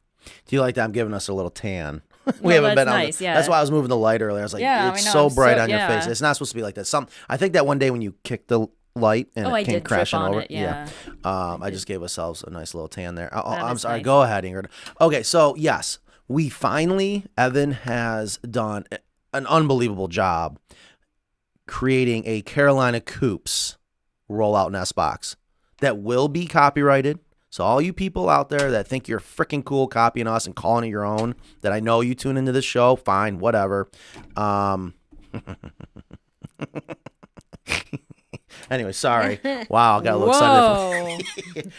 do you like that I'm giving us a little tan? Well, that's nice, yeah. That's why I was moving the light earlier. I was like, Yeah, it's I know, so I'm bright so- on your yeah. face. It's not supposed to be like that. I think that one day when you kicked the light and I it came did trip crashing on over. it, yeah. I just gave ourselves a nice little tan there. I'm is sorry. nice. Go ahead, Ingrid. Okay, so yes, we finally, Evan has done an unbelievable job creating a Carolina Coops rollout nest box that will be copyrighted. So all you people out there that think you're freaking cool copying us and calling it your own, that I know you tune into this show, fine, whatever. Anyway, sorry. Wow, I got a little excited.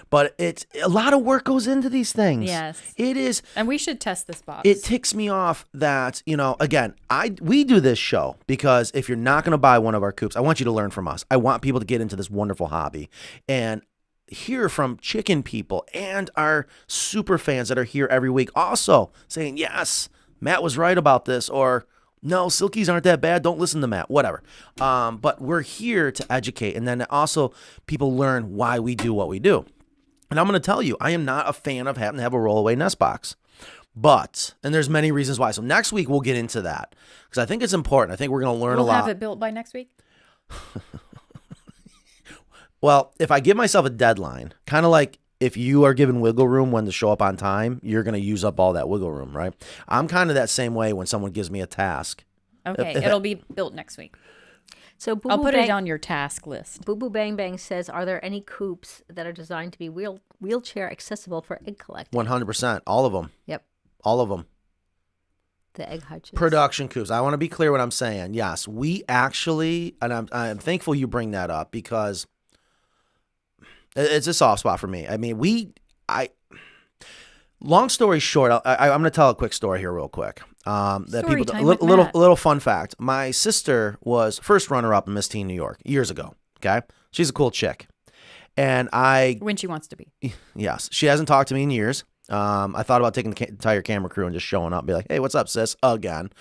But it's a lot of work goes into these things. Yes. It is. And we should test this box. It ticks me off that, again, we do this show because if you're not going to buy one of our coops, I want you to learn from us. I want people to get into this wonderful hobby and hear from chicken people and our super fans that are here every week also saying, yes, Matt was right about this, or no, silkies aren't that bad. Don't listen to Matt, whatever. But we're here to educate. And then also people learn why we do what we do. And I'm going to tell you, I am not a fan of having to have a rollaway nest box. But, and there's many reasons why. So next week we'll get into that because I think it's important. I think we're going to learn a lot. We'll have it built by next week. Well, if I give myself a deadline, kind of like if you are given wiggle room when to show up on time, you're going to use up all that wiggle room, right? I'm kind of that same way when someone gives me a task. Okay, it'll be built next week. So Boo I'll Boo put Bang, it on your task list. Boo Boo Bang Bang says, are there any coops that are designed to be wheelchair accessible for egg collecting? 100%. All of them. Yep. All of them. The egg hutches. Production coops. I want to be clear what I'm saying. Yes, we actually, and I'm thankful you bring that up because it's a soft spot for me. I mean, long story short, I'm going to tell a quick story here real quick. Story time A with Matt. little fun fact. My sister was first runner-up in Miss Teen New York years ago, okay? She's a cool chick. And When she wants to be. yes, she hasn't talked to me in years. I thought about taking the entire camera crew and just showing up and be like, hey, what's up, sis? Again.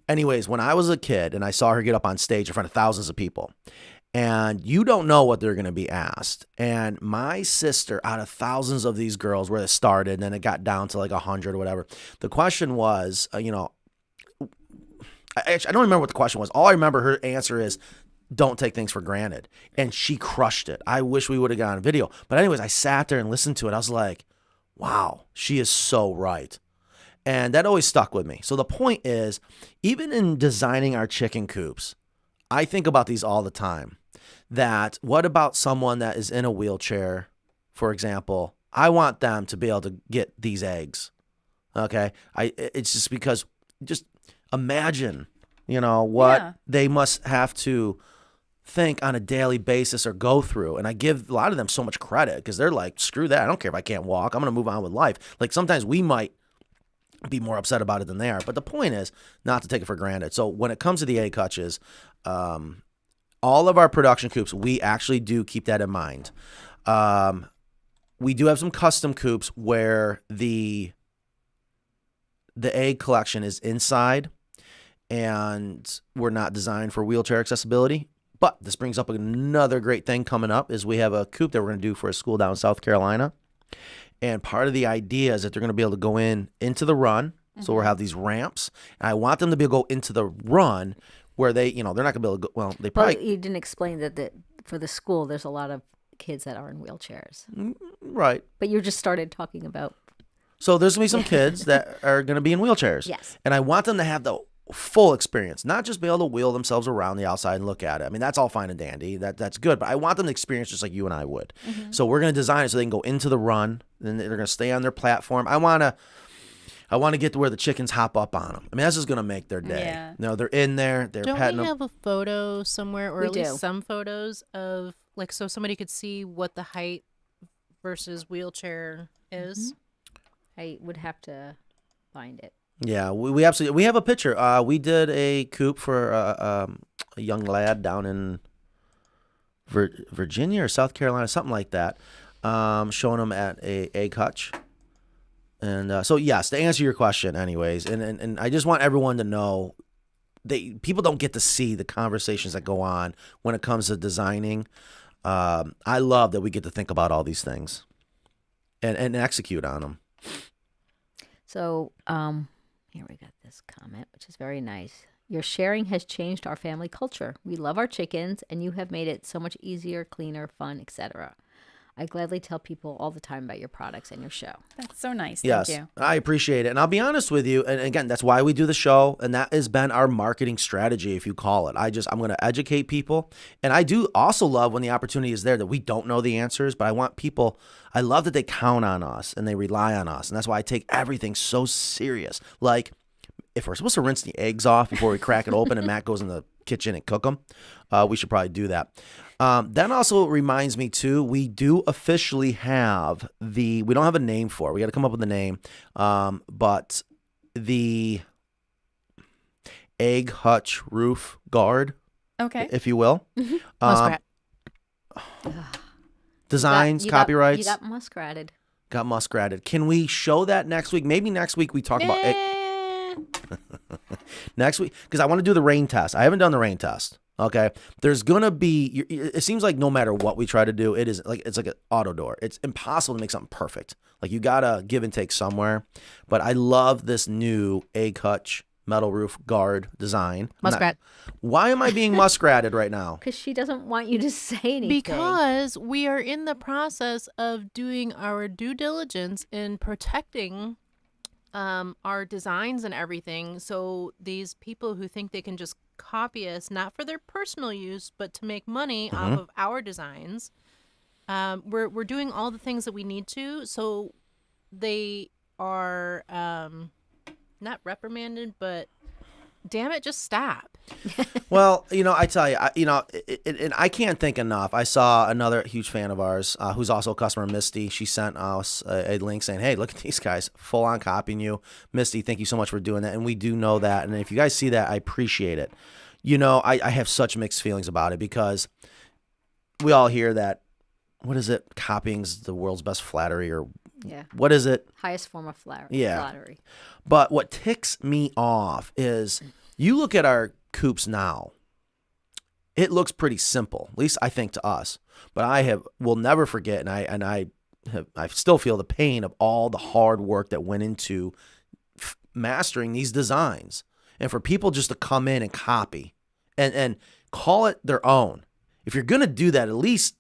Anyways, when I was a kid and I saw her get up on stage in front of thousands of people, and you don't know what they're going to be asked. And my sister, out of thousands of these girls where it started, and then it got down to like 100 or whatever, the question was, I don't remember what the question was. All I remember her answer is, don't take things for granted. And she crushed it. I wish we would have gotten video. But anyways, I sat there and listened to it. I was like, wow, she is so right. And that always stuck with me. So the point is, even in designing our chicken coops, I think about these all the time. That what about someone that is in a wheelchair, for example? I want them to be able to get these eggs. Okay? It's just because, just imagine, what they must have to think on a daily basis or go through. And I give a lot of them so much credit because they're like, screw that. I don't care if I can't walk. I'm going to move on with life. Like sometimes we might be more upset about it than they are. But the point is not to take it for granted. So when it comes to the egg hutches, all of our production coops, we actually do keep that in mind. we do have some custom coops where the egg collection is inside and we're not designed for wheelchair accessibility. But this brings up another great thing coming up is we have a coop that we're going to do for a school down in South Carolina. And part of the idea is that they're going to be able to go into the run. So we'll have these ramps. And I want them to be able to go into the run where they, they're not going to be able to go. Well, they probably. Well, you didn't explain that for the school, there's a lot of kids that are in wheelchairs. Right. But you just started talking about. So there's going to be some kids that are going to be in wheelchairs. Yes. And I want them to have the full experience, not just be able to wheel themselves around the outside and look at it. I mean, that's all fine and dandy. That's good. But I want them to experience just like you and I would. So we're going to design it so they can go into the run. Then they're going to stay on their platform. I want to get to where the chickens hop up on them. I mean, that's just going to make their day. Yeah. They're in there. They're Don't petting we them. have a photo somewhere, or We at least do. some photos of so somebody could see what the height versus wheelchair is? I would have to find it. Yeah, we absolutely. We have a picture. We did a coop for a young lad down in Virginia or South Carolina, something like that, showing him at a egg hutch. And so, yes, to answer your question anyways, and I just want everyone to know, people don't get to see the conversations that go on when it comes to designing. I love that we get to think about all these things and execute on them. So here we got this comment, which is very nice. Your sharing has changed our family culture. We love our chickens, and you have made it so much easier, cleaner, fun, etc. I gladly tell people all the time about your products and your show. That's so nice. Yes, Thank you. I appreciate it. And I'll be honest with you. And again, that's why we do the show. And that has been our marketing strategy, if you call it. I'm going to educate people. And I do also love when the opportunity is there that we don't know the answers, but I love that they count on us and they rely on us. And that's why I take everything so serious. Like, if we're supposed to rinse the eggs off before we crack it open and Matt goes in the kitchen and cook them, we should probably do that. That also reminds me too, we do officially have we don't have a name for it. We got to come up with a name. But the egg hutch roof guard, Okay. if you will. Muskrat. Designs, You got copyrights. muskrated. Got muskrated. Can we show that next week? Maybe next week we talk about egg. Next week, because I want to do the rain test. I haven't done the rain test. Okay, there's gonna be. It seems like no matter what we try to do, it's like an auto door. It's impossible to make something perfect. Like you gotta give and take somewhere. But I love this new egg hutch metal roof guard design. Muskrat. Why am I being muskrated right now? Because she doesn't want you to say anything. Because we are in the process of doing our due diligence in protecting our designs and everything. So these people who think they can just copy us, not for their personal use, but to make money off of our designs, we're doing all the things that we need to. So they are not reprimanded, but damn it, just stop. Well, I tell you, and I can't think enough. I saw another huge fan of ours who's also a customer, Misty. She sent us a link saying, hey, look at these guys, full on copying you. Misty, thank you so much for doing that. And we do know that. And if you guys see that, I appreciate it. I have such mixed feelings about it because we all hear that, what is it? Copying's the world's best flattery, or Yeah. what is it? Highest form of Yeah. flattery. But what ticks me off is you look at our coops now. It looks pretty simple, at least I think to us. But will never forget, and I still feel the pain of all the hard work that went into mastering these designs, and for people just to come in and copy and call it their own. If you're gonna do that, at least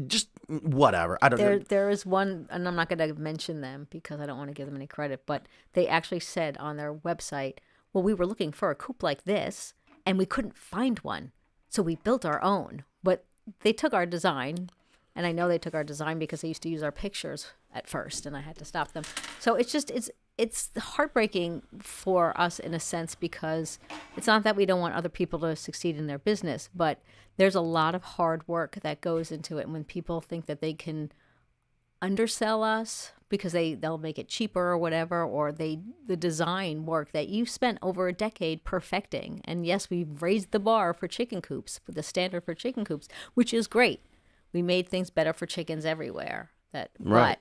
just whatever. I don't know. There is one, and I'm not going to mention them because I don't want to give them any credit, but they actually said on their website, well, we were looking for a coop like this, and we couldn't find one, so we built our own. But they took our design, and I know they took our design because they used to use our pictures at first, and I had to stop them. So it's heartbreaking for us in a sense, because it's not that we don't want other people to succeed in their business, but there's a lot of hard work that goes into it. And when people think that they can undersell us because they'll make it cheaper or whatever, or the design work that you spent over a decade perfecting. And yes, we've raised the bar for chicken coops, for the standard for chicken coops, which is great. We made things better for chickens everywhere. that. Right.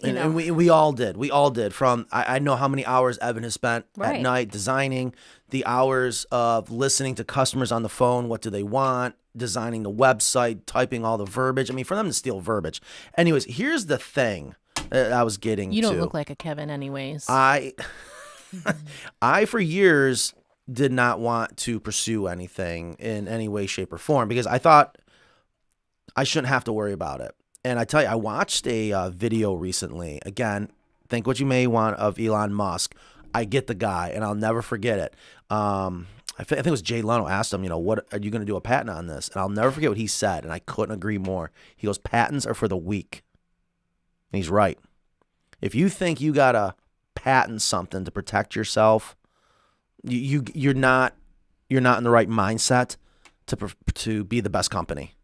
But, And we all did. We all did. From I know how many hours Evan has spent at Right. night designing, the hours of listening to customers on the phone. What do they want? Designing the website, typing all the verbiage. I mean, for them to steal verbiage. Anyways, here's the thing that I was getting You don't to. look like a Kevin anyways. I for years did not want to pursue anything in any way, shape, or form because I thought I shouldn't have to worry about it. And I tell you, I watched a video recently. Again, think what you may want of Elon Musk. I get the guy, and I'll never forget it. I think it was Jay Leno asked him, what are you going to do a patent on this? And I'll never forget what he said, and I couldn't agree more. He goes, patents are for the weak. And he's right. If you think you got to patent something to protect yourself, you're not in the right mindset to be the best company.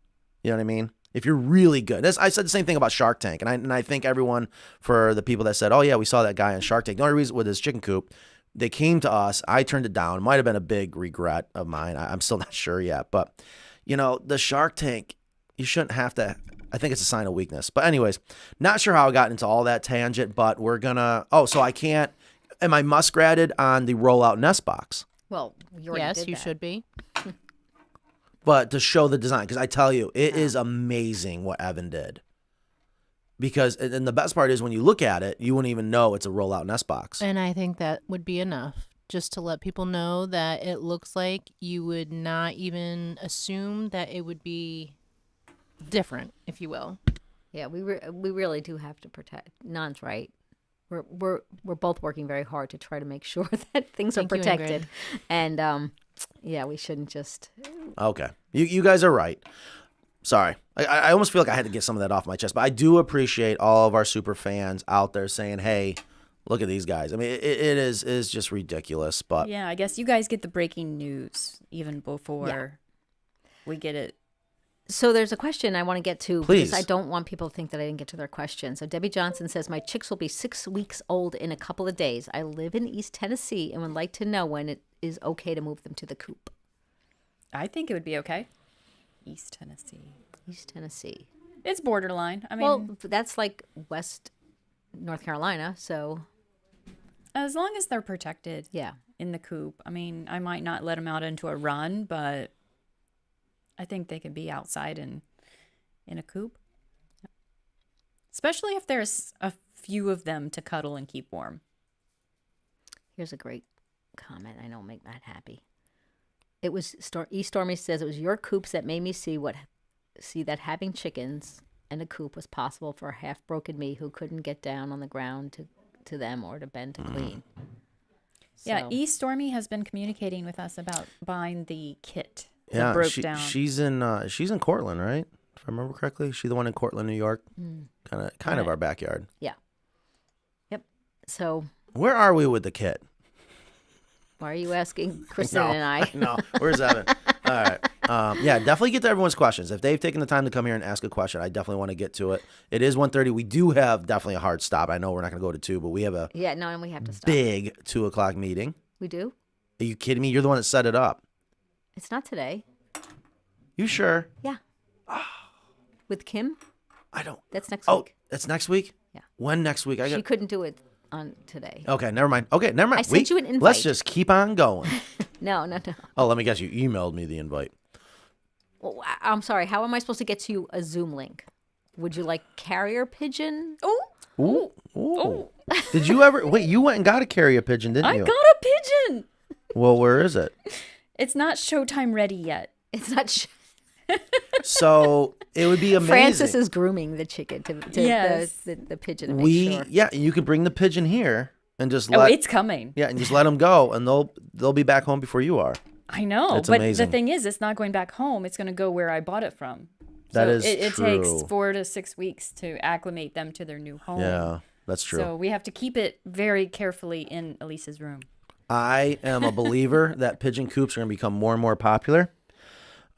You know what I mean? If you're really good. I said the same thing about Shark Tank. And I think everyone, for the people that said, oh, yeah, we saw that guy on Shark Tank. The only reason with his chicken coop, they came to us. I turned it down. It might have been a big regret of mine. I'm still not sure yet. But, the Shark Tank, you shouldn't have to. I think it's a sign of weakness. But anyways, not sure how I got into all that tangent. But we're going to. Oh, so I can't. Am I muskratted on the rollout nest box? well, you already yes, did you that. should be. But to show the design, because I tell you, it is amazing what Evan did. Because, and the best part is when you look at it, you wouldn't even know it's a rollout nest box. And I think that would be enough just to let people know that it looks like you would not even assume that it would be different, if you will. Yeah, we really do have to protect. Nan's right. We're both working very hard to try to make sure that things Thank are you, protected, Ingrid. and yeah, we shouldn't just. Okay. You guys are right. Sorry. I almost feel like I had to get some of that off my chest. But I do appreciate all of our super fans out there saying, hey, look at these guys. I mean, it is just ridiculous. But Yeah, I guess you guys get the breaking news even before we get it. So there's a question I want to get to Please. because I don't want people to think that I didn't get to their question. So Debbie Johnson says, my chicks will be 6 weeks old in a couple of days. I live in East Tennessee and would like to know when it is okay to move them to the coop. I think it would be okay. East Tennessee. East Tennessee. It's borderline. I mean, Well, that's like West North Carolina. So as long as they're protected yeah. in the coop. I mean, I might not let them out into a run, but I think they could be outside in a coop. Especially if there's a few of them to cuddle and keep warm. Here's a great comment. I know will make Matt happy. It was E Stormy says it was your coops that made me see that having chickens and a coop was possible for a half broken me who couldn't get down on the ground to them or to bend to clean. Yeah, So- E Stormy has been communicating with us about buying the kit that yeah, broke down. she's in Cortland, right? If I remember correctly. She's the one in Cortland, New York. Kind of our backyard. Yeah. Yep. So Where are we with the kit? why are you asking Kristen No, and I? No, where's Evan? All right. Yeah, definitely get to everyone's questions. If they've taken the time to come here and ask a question, I definitely want to get to it. It is 1:30. We do have definitely a hard stop. I know we're not going to go to 2, but we have a Yeah, no, and we have to stop. big 2 o'clock meeting. We do? Are you kidding me? You're the one that set it up. It's not today. You sure? Yeah. With Kim? I don't. That's next Oh, week. that's next week? Yeah. When next week? She couldn't do it on today. Okay, never mind. I sent you an invite. Let's just keep on going. No. Oh, let me guess. You emailed me the invite. Well, I'm sorry. How am I supposed to get you a Zoom link? Would you like carrier pigeon? Oh, Ooh. Did you ever? Wait, you went and got a carrier pigeon, didn't I you? got a pigeon. Well, where is it? It's not Showtime ready yet. It's not. So it would be amazing. Francis is grooming the chicken to Yes. the pigeon to make sure. Yeah, you could bring the pigeon here and just Oh, let it's coming. yeah, and just let them go, and they'll be back home before you are. I know, It's but amazing. the thing is, it's not going back home. It's going to go where I bought it from. That So is it true. takes 4 to 6 weeks to acclimate them to their new home. Yeah, that's true. So we have to keep it very carefully in Elise's room. I am a believer that pigeon coops are going to become more and more popular.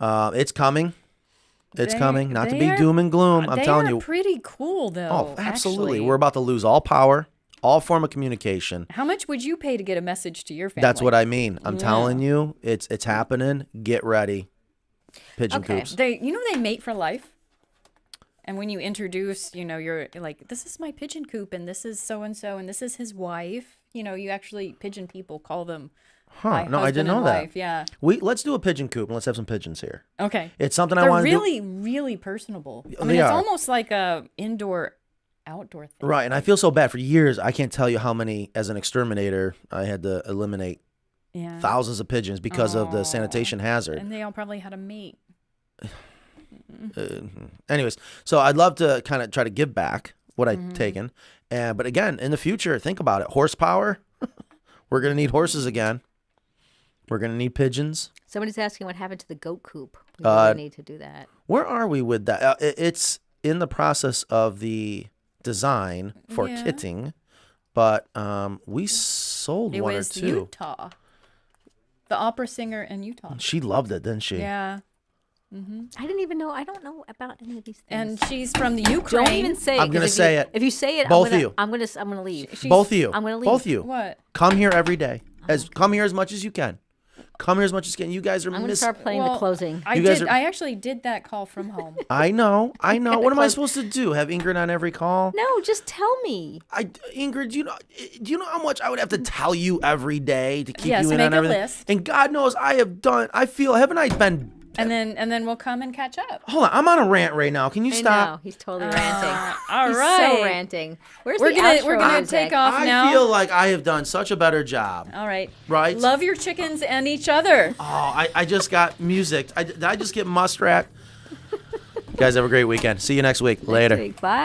It's coming. It's coming. Not to be they are- doom and gloom. I'm they telling are you. pretty cool, though. Oh, absolutely. actually. We're about to lose all power, all form of communication. How much would you pay to get a message to your family? That's what I mean. I'm telling you, it's happening. Get ready. Pigeon Okay. coops. They mate for life. And when you introduce, you're like, this is my pigeon coop, and this is so and so, and this is his wife. You actually pigeon people call them. Huh? No, I didn't know that. Wife. Yeah. Let's do a pigeon coop and let's have some pigeons here. Okay. It's something They're I want to do. really, really personable. I mean, They it's are. almost like a outdoor thing. Right, and I feel so bad. For years, I can't tell you how many, as an exterminator, I had to eliminate Yeah. thousands of pigeons because of the sanitation hazard. And they all probably had a mate. Anyways, so I'd love to kind of try to give back what I've taken. But again, in the future, think about it. Horsepower, we're going to need horses again. We're going to need pigeons. Somebody's asking what happened to the goat coop. We really need to do that. Where are we with that? It's in the process of the design for Yeah. kitting, but we sold It one or was two. Utah. The opera singer in Utah. She loved it, didn't she? Yeah. I didn't even know. I don't know about any of these things. And she's from the Ukraine. Don't even say it. I'm gonna 'cause if say you- it. If you say it, Both of you. I'm gonna leave. Both of you. I'm gonna leave. Both of you. What? Come here every day. Come here as much as you can. Come here as much as you can. You guys are I'm gonna start playing the closing. I You guys did. are- I actually did that call from home. I know. What am I supposed to do? Have Ingrid on every call? No, just tell me. Ingrid, do you know how much I would have to tell you every day to keep Yes, you in make on a everything? list. And God knows haven't I been? and then we'll come and catch up. Hold on, I'm on a rant right now. Can you I stop? know he's totally ranting. All He's right. so ranting. Where's We're the gonna outro music? take off I now. feel like I have done such a better job. All right. Right? Love your chickens and each other. Oh, I just got music. Did I just get muskrat? You guys have a great weekend. See you next week. Later. Bye.